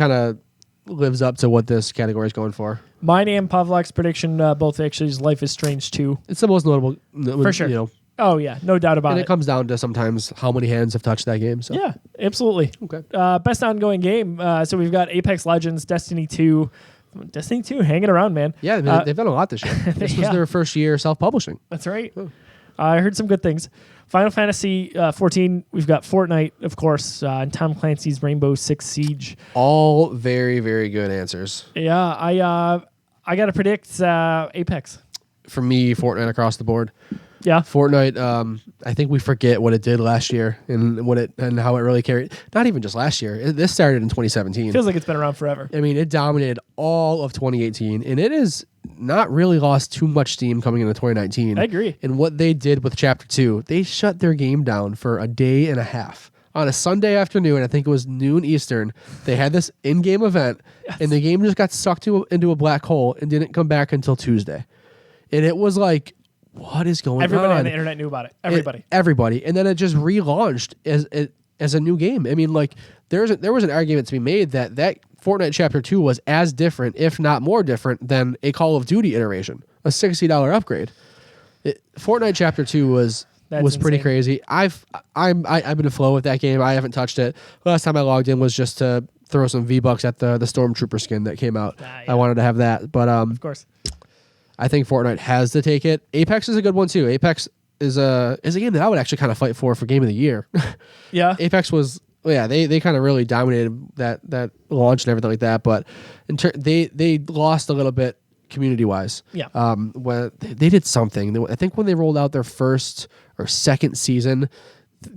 of lives up to what this category is going for.
Mine and Pavlak's prediction both actually is Life is Strange 2.
It's the most notable,
for sure.
You know,
oh yeah, no doubt about it.
And it comes down to sometimes how many hands have touched that game. So.
Yeah, absolutely.
Okay.
Best ongoing game. So we've got Apex Legends, Destiny 2. Destiny 2 hanging around, man.
Yeah, they've done a lot this year. This was their first year self-publishing.
That's right. I heard some good things. Final Fantasy 14, we've got Fortnite, of course, and Tom Clancy's Rainbow Six Siege.
All very, very good answers.
Yeah, I got to predict Apex.
For me, Fortnite across the board.
Yeah.
Fortnite, I think we forget what it did last year and how it really carried. Not even just last year. This started in 2017.
Feels like it's been around forever.
I mean, it dominated all of 2018, and it is not really lost too much steam coming into 2019.
I agree.
And what they did with Chapter 2, they shut their game down for a day and a half. On a Sunday afternoon, I think it was noon Eastern, they had this in-game event, and the game just got sucked into a black hole and didn't come back until Tuesday. And it was like, what is going on?
Everybody on the internet knew about it.
Everybody. And then it just relaunched as a new game. I mean, like, there was an argument to be made that Fortnite Chapter 2 was as different, if not more different, than a Call of Duty iteration, a $60 upgrade. Fortnite Chapter 2 was pretty crazy. I've been in flow with that game. I haven't touched it. Last time I logged in was just to throw some V-Bucks at the Stormtrooper skin that came out.
Yeah.
I wanted to have that, but
of course, I
think Fortnite has to take it. Apex is a good one too. Apex is a game that I would actually kind of fight for Game of the Year.
Yeah.
Apex was they kind of really dominated that launch and everything like that, but they lost a little bit community wise.
Yeah.
When they did something. I think when they rolled out their first or second season,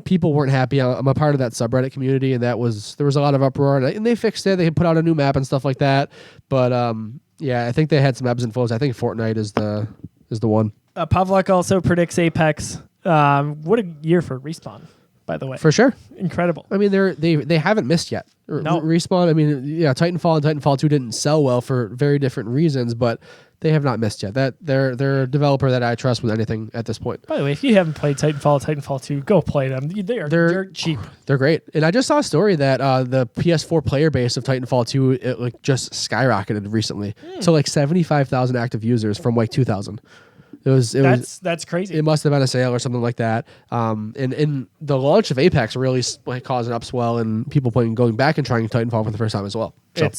people weren't happy. I'm a part of that subreddit community, and there was a lot of uproar, and they fixed it. They put out a new map and stuff like that. But I think they had some ebbs and flows. I think Fortnite is the one.
Pavlok also predicts Apex. What a year for Respawn, by the way.
For sure.
Incredible.
I mean, they haven't missed yet.
No.
Respawn, I mean, yeah, Titanfall and Titanfall 2 didn't sell well for very different reasons, but they have not missed yet. They're a developer that I trust with anything at this point.
By the way, if you haven't played Titanfall 2, go play them. They're cheap.
They're great. And I just saw a story that the PS4 player base of Titanfall 2 it just skyrocketed recently to like 75,000 active users from like 2,000. That's
crazy.
It must have been a sale or something like that. And the launch of Apex really caused an upswell and people going back and trying Titanfall for the first time as well. So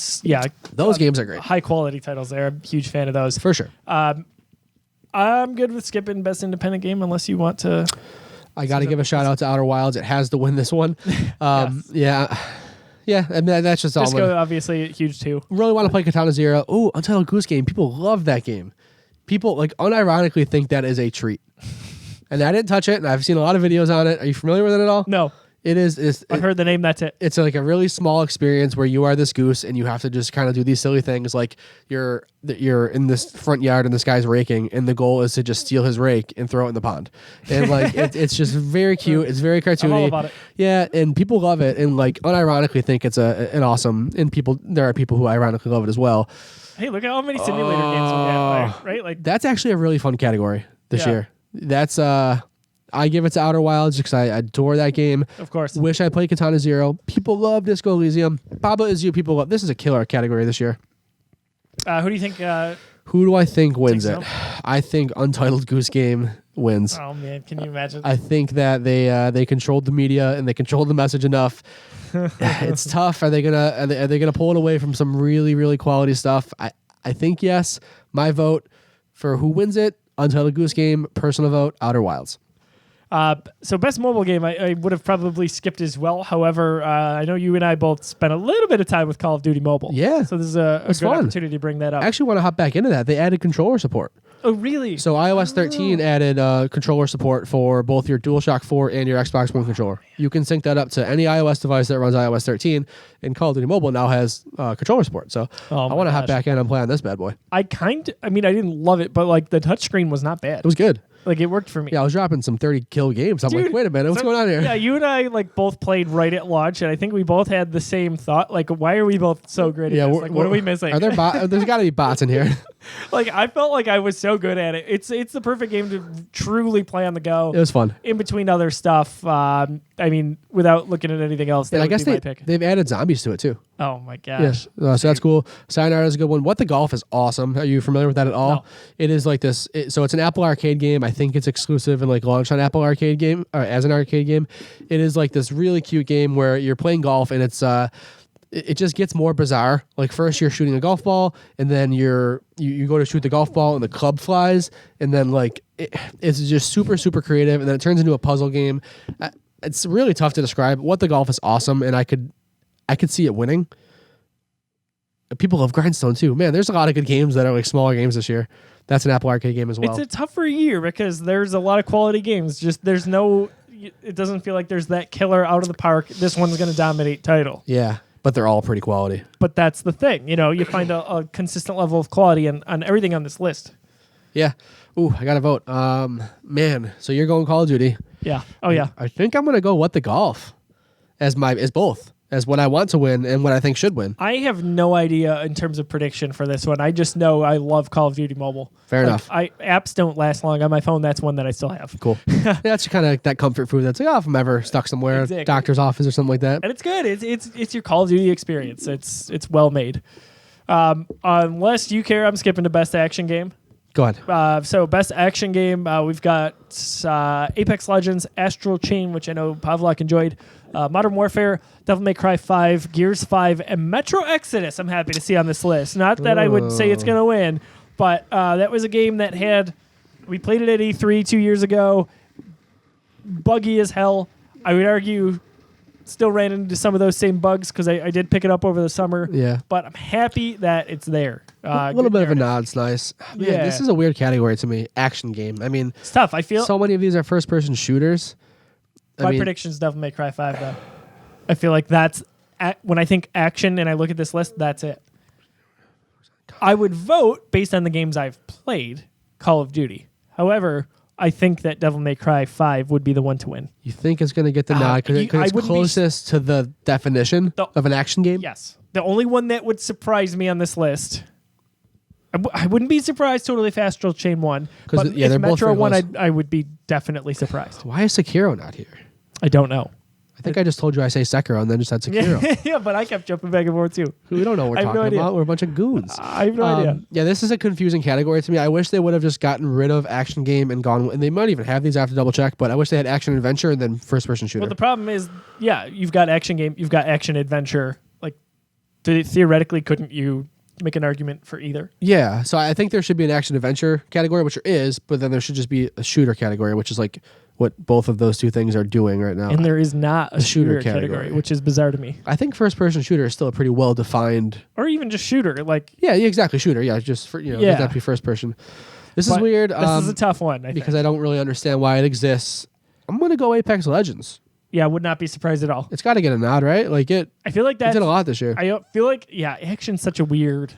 those games are great.
High quality titles there. I'm a huge fan of those.
For sure.
I'm good with skipping best independent game unless you want to.
I got to give a shout out to Outer Wilds. It has to win this one. Yeah. Yeah, I mean, that's just all.
Disco, obviously, huge too.
Really want to play Katana Zero. Oh, Untitled Goose Game. People love that game. People unironically think that is a treat. And I didn't touch it, and I've seen a lot of videos on it. Are you familiar with it at all?
No.
It is.
I heard the name. That's it.
It's like a really small experience where you are this goose and you have to just kind of do these silly things, like you're in this front yard and this guy's raking, and the goal is to just steal his rake and throw it in the pond. And it's just very cute. It's very cartoony.
I'm all about it.
Yeah, and people love it, and unironically think it's an awesome. And there are people who ironically love it as well.
Hey, look at how many simulator games we have, right? Like
that's actually a really fun category this year. That's I give it to Outer Wilds because I adore that game.
Of course.
Wish I played Katana Zero. People love Disco Elysium. Pablo Is You. People love. This is a killer category this year.
Who do you think?
Who do I think wins it?
So?
I think Untitled Goose Game wins.
Oh man, can you imagine?
I think that they controlled the media and they controlled the message enough. It's tough. Are they gonna pull it away from some really, really quality stuff? I think yes. My vote for who wins it: Untitled Goose Game. Personal vote: Outer Wilds.
So best mobile game, I would have probably skipped as well. However, I know you and I both spent a little bit of time with Call of Duty Mobile.
Yeah.
So this is a good opportunity to bring that up.
I actually want to hop back into that. They added controller support.
Oh, really?
So iOS 13 added controller support for both your DualShock 4 and your Xbox One controller. You can sync that up to any iOS device that runs iOS 13, and Call of Duty Mobile now has controller support. So I want to hop back in and play on this bad boy.
I didn't love it, but the touchscreen was not bad.
It was good.
It worked for me.
Yeah, I was dropping some 30-kill games. I'm like, wait a minute, what's going on here?
Yeah, you and I both played right at launch, and I think we both had the same thought. Why are we both so great at this? What are we missing?
Are there there's got to be bots in here.
I felt like I was so good at it. It's the perfect game to truly play on the go.
It was fun.
In between other stuff, without looking at anything else, that
and I guess
my pick.
They've added zombies to it too.
Oh my gosh.
Yeah. So that's cool. Sayonara is a good one. What the Golf is awesome. Are you familiar with that at all?
No.
It is like this. So it's an Apple Arcade game. I think it's exclusive and launched on Apple Arcade game or as an arcade game. It is like this really cute game where you're playing golf and it's it just gets more bizarre. First you're shooting a golf ball and then you go to shoot the golf ball and the club flies and then it's just super, super creative and then it turns into a puzzle game. It's really tough to describe. What the Golf is awesome and I could see it winning. People love Grindstone too. Man, there's a lot of good games that are smaller games this year. That's an Apple Arcade game as well.
It's a tougher year because there's a lot of quality games. Just there's no. It doesn't feel like there's that killer out of the park. This one's going to dominate title.
Yeah, but they're all pretty quality.
But that's the thing. You find a consistent level of quality on everything on this list.
Yeah. Ooh, I got to vote. Man, so you're going Call of Duty.
Yeah. Oh, yeah.
I think I'm going to go What the Golf as both. As what I want to win and what I think should win.
I have no idea in terms of prediction for this one. I just know I love Call of Duty Mobile.
Fair enough.
Apps don't last long on my phone. That's one that I still have.
Cool. That's kind of that comfort food. That's like, if I'm ever stuck somewhere,
Exactly.
doctor's office or something like that.
And it's good. It's your Call of Duty experience. It's well made. Unless you care, I'm skipping to best action game.
Go ahead.
So best action game, we've got Apex Legends, Astral Chain, which I know Pavlok enjoyed, Modern Warfare, Devil May Cry 5, Gears 5, and Metro Exodus. I'm happy to see on this list. Not that I would say it's going to win, but that was a game that we played it at E3 2 years ago, buggy as hell. I would argue still ran into some of those same bugs because I did pick it up over the summer.
Yeah.
But I'm happy that it's there.
A little bit of a nod's nice. Man,
Yeah.
This is a weird category to me. Action game. I mean,
It's tough. I feel
so many of these are first-person shooters.
my prediction's Devil May Cry 5, though. I feel like that's when I think action and I look at this list, that's it. I would vote based on the games I've played, Call of Duty. However, I think that Devil May Cry 5 would be the one to win.
You think it's going to get the nod because it's closest to the definition of an action game?
Yes. The only one that would surprise me on this list, I wouldn't be surprised totally if Astral Chain won. But if
they're both
Metro
very
won,
close.
I would be definitely surprised.
Why is Sekiro not here?
I don't know.
I think I just told you I say Sekiro and then just said Sekiro.
Yeah, but I kept jumping back and forth too.
We don't know what we're
I have no
talking
idea.
about. We're a bunch of goons.
I have no idea.
Yeah, this is a confusing category to me. I wish they would have just gotten rid of action game and gone. And they might even have these. I have to double check. But I wish they had action adventure and then first person shooter.
Well, the problem is, you've got action game, you've got action adventure. Like, theoretically, couldn't you make an argument for either?
Yeah, so I think there should be an action adventure category, which there is, but then there should just be a shooter category, which is like what both of those two things are doing right now.
And there is not a shooter
category,
category, which is bizarre to me.
I think first person shooter is still a pretty well defined.
Or even just shooter, like.
Yeah, exactly, shooter. Yeah, just for, doesn't have to be first person. This is weird.
This is a tough one,
because I don't really understand why it exists. I'm gonna go Apex Legends.
Yeah, I would not be surprised at all.
It's got to get a nod, right? Like it.
I feel like that
did a lot this year.
I feel like action's such a weird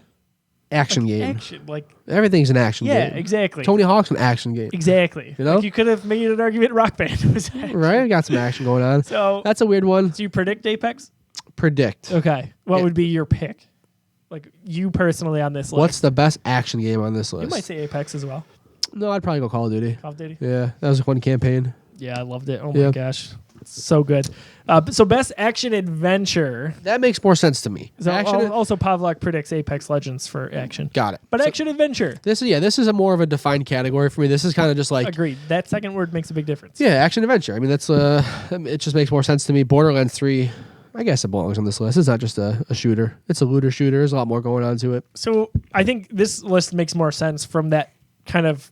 action game.
Action, like
everything's an action game.
Yeah, exactly.
Tony Hawk's an action game.
Exactly.
You know,
like you could have made an argument Rock Band was action.
Right. Got some action going on.
So
that's a weird one.
Do you predict Apex?
Predict.
Okay. What would be your pick? Like you personally on this list.
What's the best action game on this list?
You might say Apex as well.
No, I'd probably go Call of Duty.
Call of Duty.
Yeah, that was a fun campaign.
Yeah, I loved it. Oh my gosh, it's so good. So best action adventure.
That makes more sense to me.
So also Pavlok predicts Apex Legends for action.
Got it.
But action adventure.
This is a more of a defined category for me. This is kind of just like
agreed. That second word makes a big difference.
Yeah, action adventure. I mean, that's it just makes more sense to me. Borderlands 3. I guess it belongs on this list. It's not just a shooter. It's a looter shooter. There's a lot more going on to it.
So I think this list makes more sense from that kind of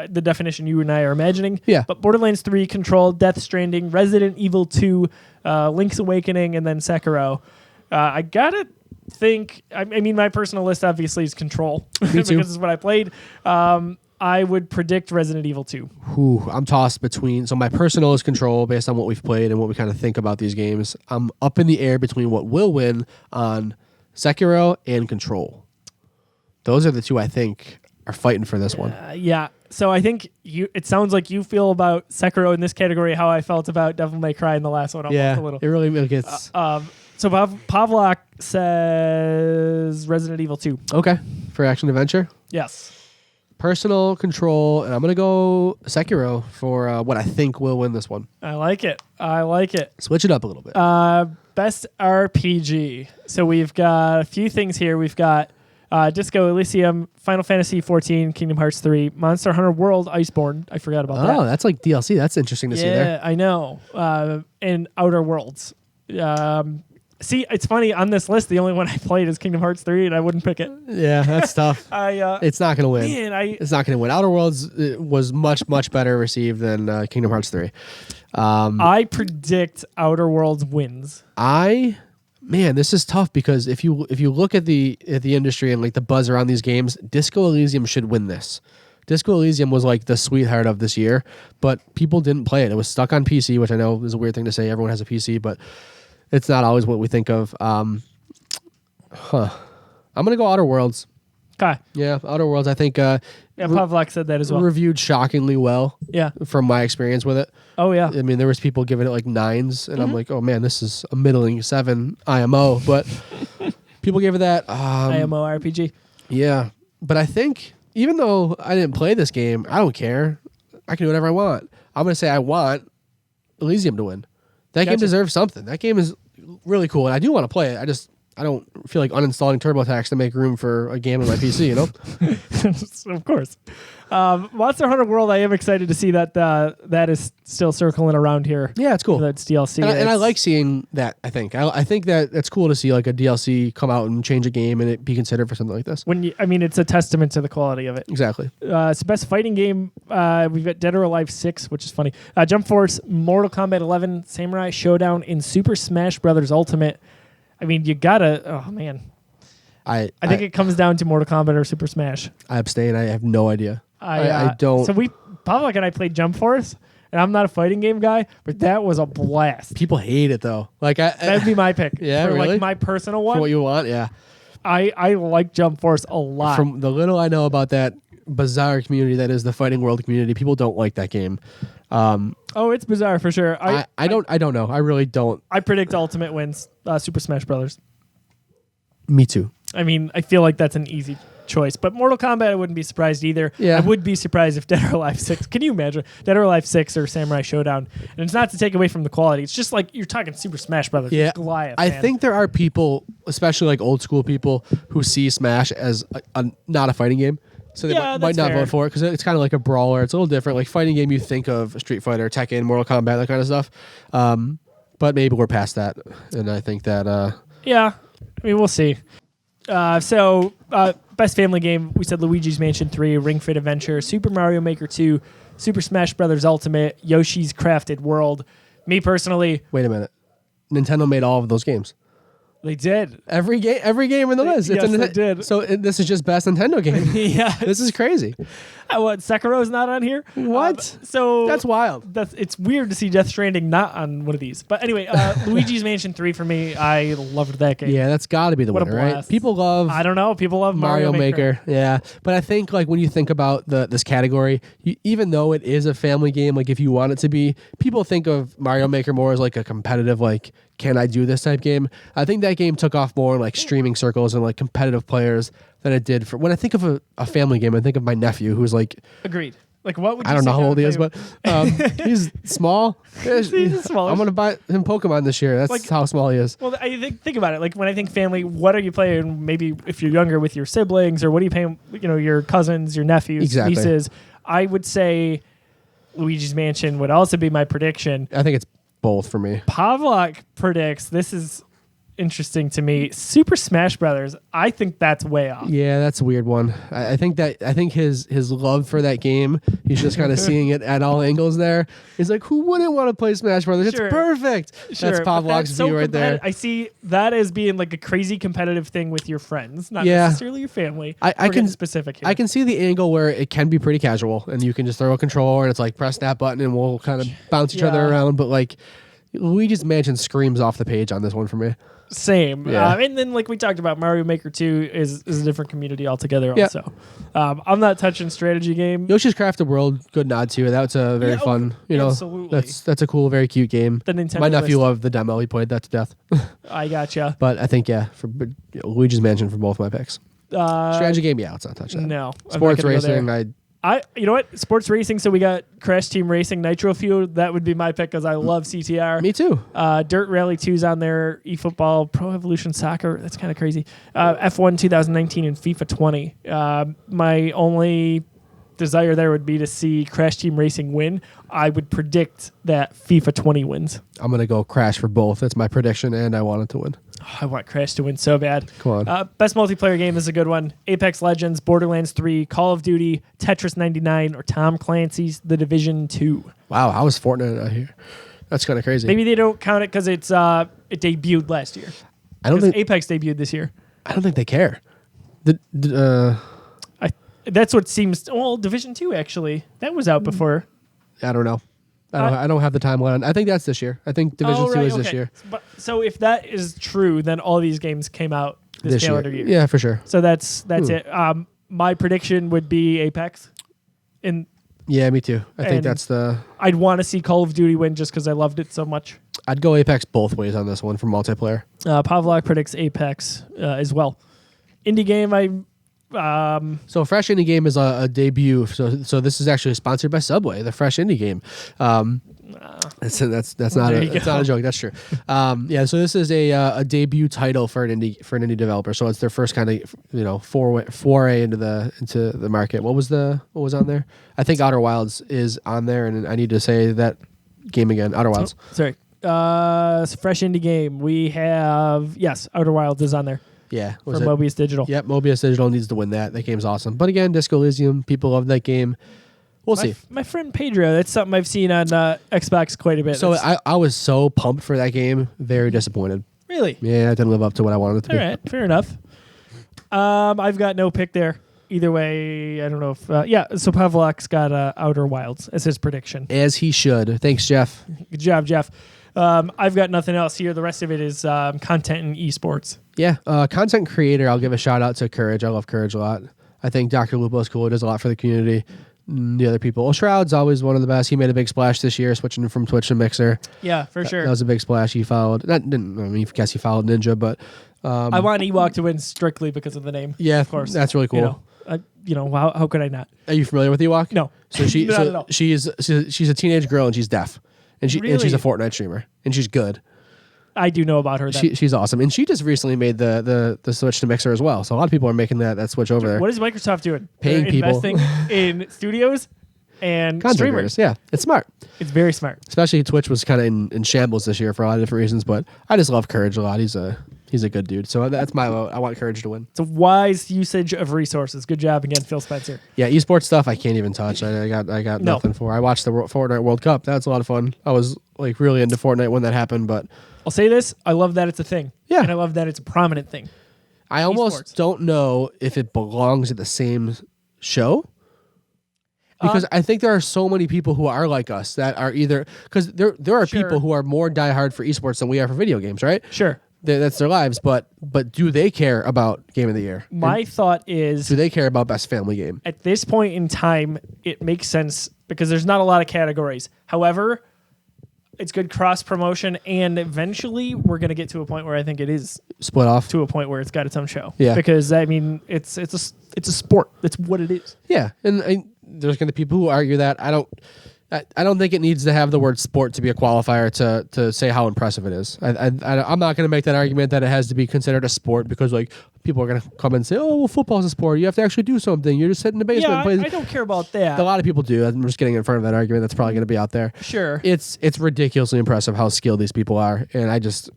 the definition you and I are imagining.
Yeah.
But Borderlands 3, Control, Death Stranding, Resident Evil 2, Link's Awakening, and then Sekiro. I gotta think. I mean, my personal list obviously is Control because this is what I played. I would predict Resident Evil 2.
Ooh, I'm tossed between. So my personal is Control based on what we've played and what we kind of think about these games. I'm up in the air between what will win on Sekiro and Control. Those are the two I think are fighting for this one.
Yeah. So I think it sounds like you feel about Sekiro in this category how I felt about Devil May Cry in the last one almost a little.
It really gets...
So Pavlok says Resident Evil 2.
Okay. For action adventure?
Yes.
Personal, Control, and I'm going to go Sekiro for what I think will win this one.
I like it. I like it.
Switch it up a little bit.
Best RPG. So we've got a few things here. We've got Disco Elysium, Final Fantasy 14, Kingdom Hearts 3, Monster Hunter World, Iceborne. I forgot about that.
Oh, that's like DLC. That's interesting to see there.
Yeah, I know. And Outer Worlds. See, it's funny, on this list, the only one I played is Kingdom Hearts 3, and I wouldn't pick it.
Yeah, that's tough. It's not going to win.
Man,
it's not going to win. Outer Worlds was much, much better received than Kingdom Hearts 3.
I predict Outer Worlds wins.
I man, this is tough because if you look at the industry and like the buzz around these games, Disco Elysium should win this. Disco Elysium was like the sweetheart of this year, but people didn't play it. It was stuck on PC, which I know is a weird thing to say. Everyone has a PC, but it's not always what we think of. I'm gonna go Outer Worlds.
Okay.
Yeah, Outer Worlds. I think.
Pavlak said that as well.
Reviewed shockingly well.
Yeah.
From my experience with it.
Oh yeah.
I mean, there was people giving it like 9s, and I'm like, oh man, this is a middling 7 IMO. But people gave it that
IMO RPG.
Yeah, but I think even though I didn't play this game, I don't care. I can do whatever I want. I'm gonna say I want Elysium to win. That game deserves something. That game is really cool, and I do want to play it. I don't feel like uninstalling TurboTax to make room for a game on my PC, you know?
Of course. Monster Hunter World, I am excited to see that that is still circling around here.
Yeah, it's cool.
That's DLC.
And I like seeing that, I think. I think that it's cool to see like a DLC come out and change a game and it be considered for something like this.
It's a testament to the quality of it.
Exactly.
It's the best fighting game. We've got Dead or Alive 6, which is funny. Jump Force, Mortal Kombat 11, Samurai Showdown, and Super Smash Bros. Ultimate. I mean, you gotta. Oh man, I think it comes down to Mortal Kombat or Super Smash.
I abstain. I have no idea. I don't.
So Pavlak and I played Jump Force, and I'm not a fighting game guy, but that was a blast.
People hate it though. Like
that'd be my pick.
Yeah,
for
really?
Like my personal one.
For what you want, yeah.
I like Jump Force a lot.
From the little I know about that bizarre community that is the fighting world community, people don't like that game.
It's bizarre for sure.
I don't know. I really don't.
I predict Ultimate wins Super Smash Brothers.
Me too.
I mean, I feel like that's an easy choice, but Mortal Kombat, I wouldn't be surprised either.
Yeah.
I would be surprised if Dead or Alive 6. Can you imagine Dead or Alive 6 or Samurai Showdown? And it's not to take away from the quality. It's just like you're talking Super Smash Brothers.
Yeah,
Goliath.
I
man.
think there are people, especially like old school people, who see Smash as not a fighting game. So they might not vote for it because it's kind of like a brawler. It's a little different. Like fighting game, you think of Street Fighter, Tekken, Mortal Kombat, that kind of stuff. But maybe we're past that, and I think that.
Yeah, I mean we'll see. Best family game, we said Luigi's Mansion 3, Ring Fit Adventure, Super Mario Maker 2, Super Smash Bros. Ultimate, Yoshi's Crafted World. Me personally,
wait a minute, Nintendo made all of those games.
They did.
Every game in the list.
Yes, they did.
So this is just best Nintendo game.
Yeah.
This is crazy.
What, Sekiro's not on here?
What?
So
that's wild.
It's weird to see Death Stranding not on one of these. But anyway, Luigi's Mansion 3 for me, I loved that game.
Yeah, that's got to be the winner, right? People love.
I don't know. People love Mario Maker.
Yeah, but I think like when you think about this category, even though it is a family game, like if you want it to be, people think of Mario Maker more as like a competitive, like can I do this type game. I think that game took off more in like streaming circles and like competitive players than it did for when I think of a family game. I think of my nephew who's like
agreed. Like what would you
I don't know how old he is, but he's small.
He's small.
I'm gonna buy him Pokemon this year. That's like, how small he is.
Well, I think about it. Like when I think family, what are you playing? Maybe if you're younger with your siblings, or what are you playing? Your cousins, your nephews, nieces. I would say Luigi's Mansion would also be my prediction.
I think it's both for me.
Pavlak predicts, this is interesting to me, Super Smash Brothers. I think that's way off.
Yeah, that's a weird one. I think his love for that game, he's just kind of seeing it at all angles there. He's like, who wouldn't want to play Smash Brothers? Sure. It's perfect. Sure. That's Pavlak's view right there.
I see that as being like a crazy competitive thing with your friends, not necessarily your family.
I can
specific here.
I can see the angle where it can be pretty casual and you can just throw a controller and it's like press that button and we'll kind of bounce each other around. But like Luigi's Mansion screams off the page on this one for me.
Same.
Yeah.
And then like we talked about, Mario Maker 2 is a different community altogether also. I'm not touching strategy game.
Yoshi's Crafted World, good nod to. That's a very fun,
absolutely.
That's a cool, very cute game.
The Nintendo
My nephew loved the demo. He played that to death.
I gotcha.
But I think, for Luigi's Mansion for both my picks. Strategy game, let's not touch that.
No.
Sports racing,
you know what? Sports racing. So we got Crash Team Racing, Nitro Fuel. That would be my pick because I love CTR.
Me too.
Dirt Rally 2's on there. eFootball, Pro Evolution Soccer. That's kind of crazy. F1 2019 and FIFA 20. My only desire there would be to see Crash Team Racing win. I would predict that FIFA 20 wins.
I'm going to go Crash for both. That's my prediction, and I want it to win.
I want Crash to win so bad.
Come on.
Best multiplayer game is a good one. Apex Legends, Borderlands 3, Call of Duty, Tetris 99, or Tom Clancy's The Division 2.
Wow, how was Fortnite out here? That's kind of crazy.
Maybe they don't count it because it debuted last year.
I don't think
Apex debuted this year.
I don't think they care.
That's what seems. Well, Division 2 actually that was out before.
I don't know. I don't have the timeline. I think that's this year. I think Division 2 is this year.
So if that is true, then all these games came out this calendar year.
Yeah, for sure.
So that's it. My prediction would be Apex.
Yeah, me too. I think that's
I'd want to see Call of Duty win just because I loved it so much.
I'd go Apex both ways on this one for multiplayer.
Pavlok predicts Apex as well. Indie game,
So Fresh Indie Game is a debut. So this is actually sponsored by Subway, the Fresh Indie Game. That's not a joke. That's true. Yeah. So this is a debut title for an indie developer. So it's their first kind of foray into the market. What was on there? I think Outer Wilds is on there, and I need to say that game again. Outer Wilds.
Oh, sorry. Fresh Indie Game. We have Outer Wilds is on there.
Yeah,
for Mobius Digital.
Yep, Mobius Digital needs to win that. That game's awesome. But again, Disco Elysium, people love that game. We'll see.
My friend Pedro, that's something I've seen on Xbox quite a bit.
So I was so pumped for that game. Very disappointed.
Really?
Yeah, it didn't live up to what I wanted it to be.
All right, fair enough. I've got no pick there. Either way, I don't know if... so Pavlok's got Outer Wilds as his prediction.
As he should. Thanks, Jeff.
Good job, Jeff. I've got nothing else here. The rest of it is content and esports.
Yeah, content creator, I'll give a shout out to Courage. I love Courage a lot. I think Dr. Lupo is cool. He does a lot for the community. The other people. Well, Shroud's always one of the best. He made a big splash this year, switching from Twitch to Mixer.
Yeah, for sure.
That was a big splash. He followed... I guess he followed Ninja, but...
I want Ewok to win strictly because of the name.
Yeah,
of course.
That's really cool.
How could I not?
Are you familiar with Ewok?
No.
So she's a teenage girl and she's deaf, and she's a Fortnite streamer and she's good.
I do know about her.
She's awesome, and she just recently made the switch to Mixer as well. So a lot of people are making that switch over there.
What is Microsoft doing?
Paying people,
investing in studios and streamers.
Yeah, it's smart.
It's very smart.
Especially Twitch was kind of in shambles this year for a lot of different reasons, but I just love Courage a lot. He's a good dude. So that's my vote. I want Courage to win.
It's a wise usage of resources. Good job again, Phil Spencer.
Yeah, esports stuff I can't even touch. I got nothing for. I watched the Fortnite World Cup. That's a lot of fun. I was really into Fortnite when that happened, but
I'll say this: I love that it's a thing.
Yeah,
and I love that it's a prominent thing.
I almost don't know if it belongs at the same show. Because I think there are so many people who are like us that are either... Because there are people who are more diehard for esports than we are for video games, right?
Sure.
That's their lives, but do they care about Game of the Year?
My thought is...
Do they care about Best Family Game?
At this point in time, it makes sense because there's not a lot of categories. However, it's good cross-promotion, and eventually we're going to get to a point where I think it is...
Split off?
To a point where it's got its own show.
Yeah.
Because, I mean, it's a sport. That's what it is.
Yeah, and there's going to be people who argue that. I don't think it needs to have the word sport to be a qualifier to say how impressive it is. I'm not going to make that argument that it has to be considered a sport because people are going to come and say, oh, well, football's a sport. You have to actually do something. You're just sitting in the basement.
Yeah,
and playing.
I don't care about that.
A lot of people do. I'm just getting in front of that argument that's probably going to be out there.
Sure.
It's ridiculously impressive how skilled these people are, and it's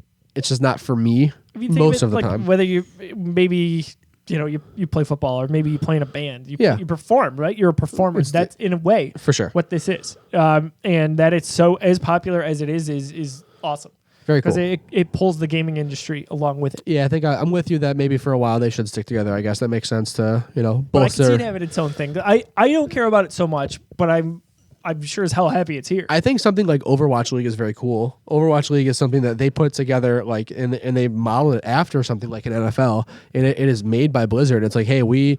just not for me most of the time.
Whether you maybe... you play football or maybe you play in a band. You perform, right? You're a performer. That's in a way
for sure
what this is. And that it's so as popular as it is awesome.
Very cool.
Because it pulls the gaming industry along with it.
Yeah, I think I'm with you that maybe for a while they should stick together. I guess that makes sense to, bolster.
But I can see it having its own thing. I don't care about it so much, but I'm sure as hell happy it's here.
I think something like Overwatch League is very cool. Overwatch League is something that they put together and they model it after something like an NFL, and it is made by Blizzard. It's like, hey, we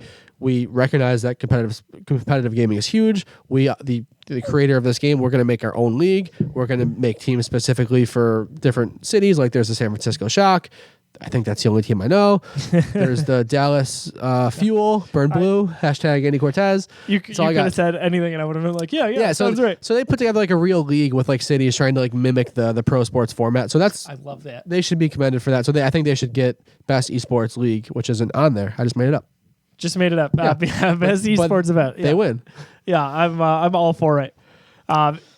recognize that competitive gaming is huge. The creator of this game, we're going to make our own league. We're going to make teams specifically for different cities. Like there's the San Francisco Shock. I think that's the only team I know. There's the Dallas Fuel, Burn Blue, hashtag Andy Cortez.
You could have said anything and I would have been like, yeah, sounds right.
So they put together a real league with cities trying to mimic the pro sports format. So I
love that.
They should be commended for that. So I think they should get Best Esports League, which isn't on there. I just made it up.
Just made it up. Yeah. Best Esports event. Yeah.
They win.
Yeah, I'm all for it.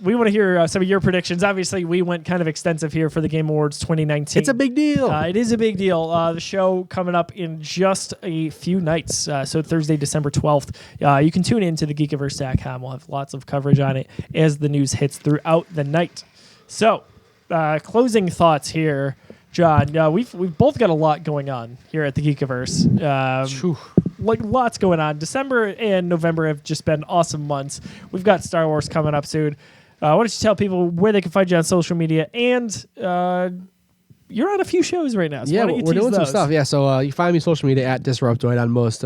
We want to hear some of your predictions. Obviously, we went kind of extensive here for the Game Awards 2019.
It's a big deal.
It is a big deal. The show coming up in just a few nights. So Thursday, December 12th. You can tune in to the Geekiverse.com. We'll have lots of coverage on it as the news hits throughout the night. So, closing thoughts here. John, we've both got a lot going on here at the Geekiverse. Like lots going on. December and November have just been awesome months. We've got Star Wars coming up soon. Why don't you tell people where they can find you on social media? And you're on a few shows right now. So
yeah,
why don't you
we're doing
tease
some
those?
stuff. Yeah, so you find me social media at Disruptoid on most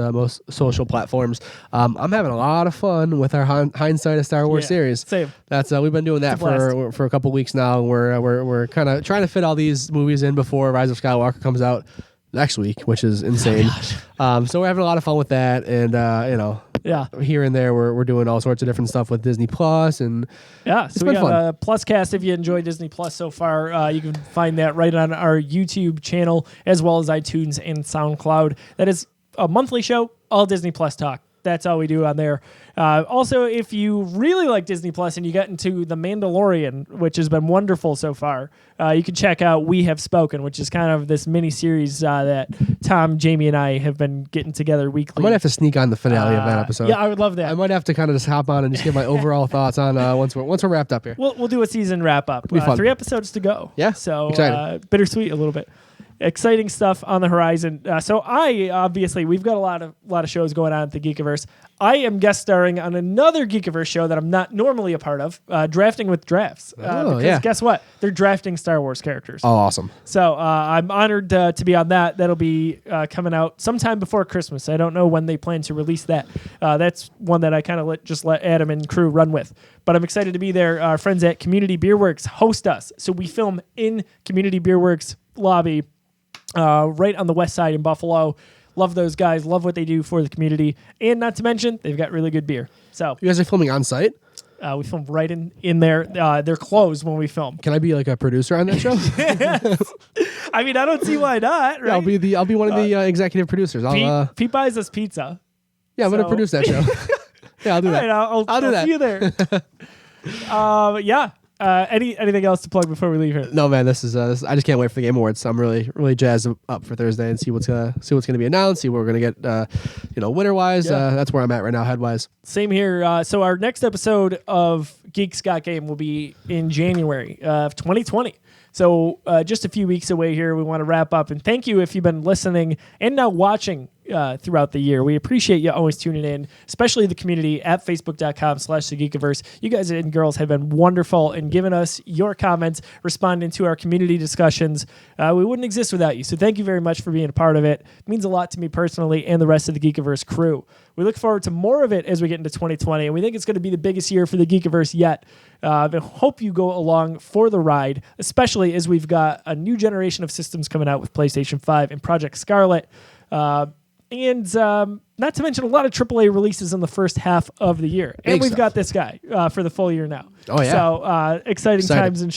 social platforms. I'm having a lot of fun with our Hindsight of Star Wars series.
Same.
That's we've been doing that for a couple weeks now. We're kind of trying to fit all these movies in before Rise of Skywalker comes out next week, which is insane. So we're having a lot of fun with that, and here and there we're doing all sorts of different stuff with Disney Plus, and
so we got PlusCast. If you enjoy Disney Plus so far, you can find that right on our YouTube channel as well as iTunes and SoundCloud. That is a monthly show, all Disney Plus talk. That's all we do on there. Also, if you really like Disney Plus and you got into The Mandalorian, which has been wonderful so far, you can check out We Have Spoken, which is kind of this mini-series that Tom, Jamie, and I have been getting together weekly.
I might have to sneak on the finale of that episode.
Yeah, I would love that.
I might have to kind of just hop on and just give my overall thoughts on once we're wrapped up here.
We'll do a season wrap-up.
It'll be fun.
3 episodes to go.
Yeah,
so
bittersweet
a little bit. Exciting stuff on the horizon. So we've got a lot of shows going on at the Geekiverse. I am guest starring on another Geekiverse show that I'm not normally a part of, Drafting with Drafts. Because guess what? They're drafting Star Wars characters.
Oh, awesome.
So I'm honored to be on that. That'll be coming out sometime before Christmas. I don't know when they plan to release that. That's one that I kind of let Adam and crew run with. But I'm excited to be there. Our friends at Community Beer Works host us. So we film in Community Beer Works lobby right on the west side in Buffalo. Love those guys. Love what they do for the community. And not to mention, they've got really good beer. So
you guys are filming on site?
We film right in there. They're closed when we film.
Can I be like a producer on that show?
I mean, I don't see why not. Right?
Yeah, I'll be one of the executive producers.
Pete buys us pizza.
Yeah, I'm gonna produce that show. Yeah, I'll do that.
Right, I'll do that. See you there. Anything else to plug before we leave here?
No, man. This is I just can't wait for the Game Awards. So I'm really jazzed up for Thursday and see what's gonna be announced. See what we're gonna get. Winner wise. That's where I'm at right now, head wise.
Same here. So our next episode of Geeks Got Game will be in January of 2020. So just a few weeks away here. We want to wrap up and thank you if you've been listening and now watching throughout the year. We appreciate you always tuning in, especially the community at facebook.com/thegeekiverse. You guys and girls have been wonderful in giving us your comments, responding to our community discussions. We wouldn't exist without you. So thank you very much for being a part of it. It means a lot to me personally and the rest of the Geekiverse crew. We look forward to more of it as we get into 2020, and we think it's going to be the biggest year for the Geekiverse yet. I hope you go along for the ride, especially as we've got a new generation of systems coming out with PlayStation 5 and Project Scarlet. And not to mention a lot of AAA releases in the first half of the year. And we've got this guy for the full year now.
Oh, yeah.
So exciting times and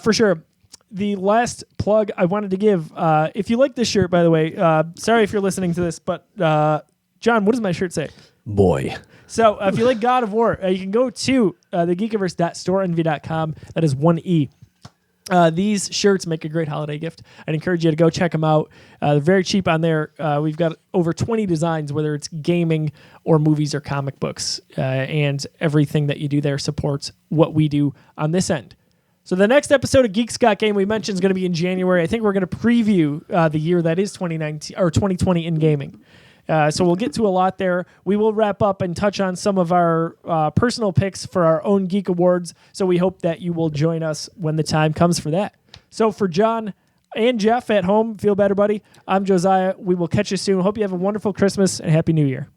for sure. The last plug I wanted to give, if you like this shirt, by the way, sorry if you're listening to this, but John, what does my shirt say?
Boy.
So if you like God of War, you can go to thegeekiverse.storeenvy.com. That is 1E. These shirts make a great holiday gift. I'd encourage you to go check them out. They're very cheap on there. We've got over 20 designs, whether it's gaming or movies or comic books. And everything that you do there supports what we do on this end. So the next episode of Geeks Got Game we mentioned is going to be in January. I think we're going to preview the year that is 2019 or 2020 in gaming. So we'll get to a lot there. We will wrap up and touch on some of our personal picks for our own Geek Awards. So we hope that you will join us when the time comes for that. So for John and Jeff at home, feel better, buddy. I'm Josiah. We will catch you soon. Hope you have a wonderful Christmas and Happy New Year.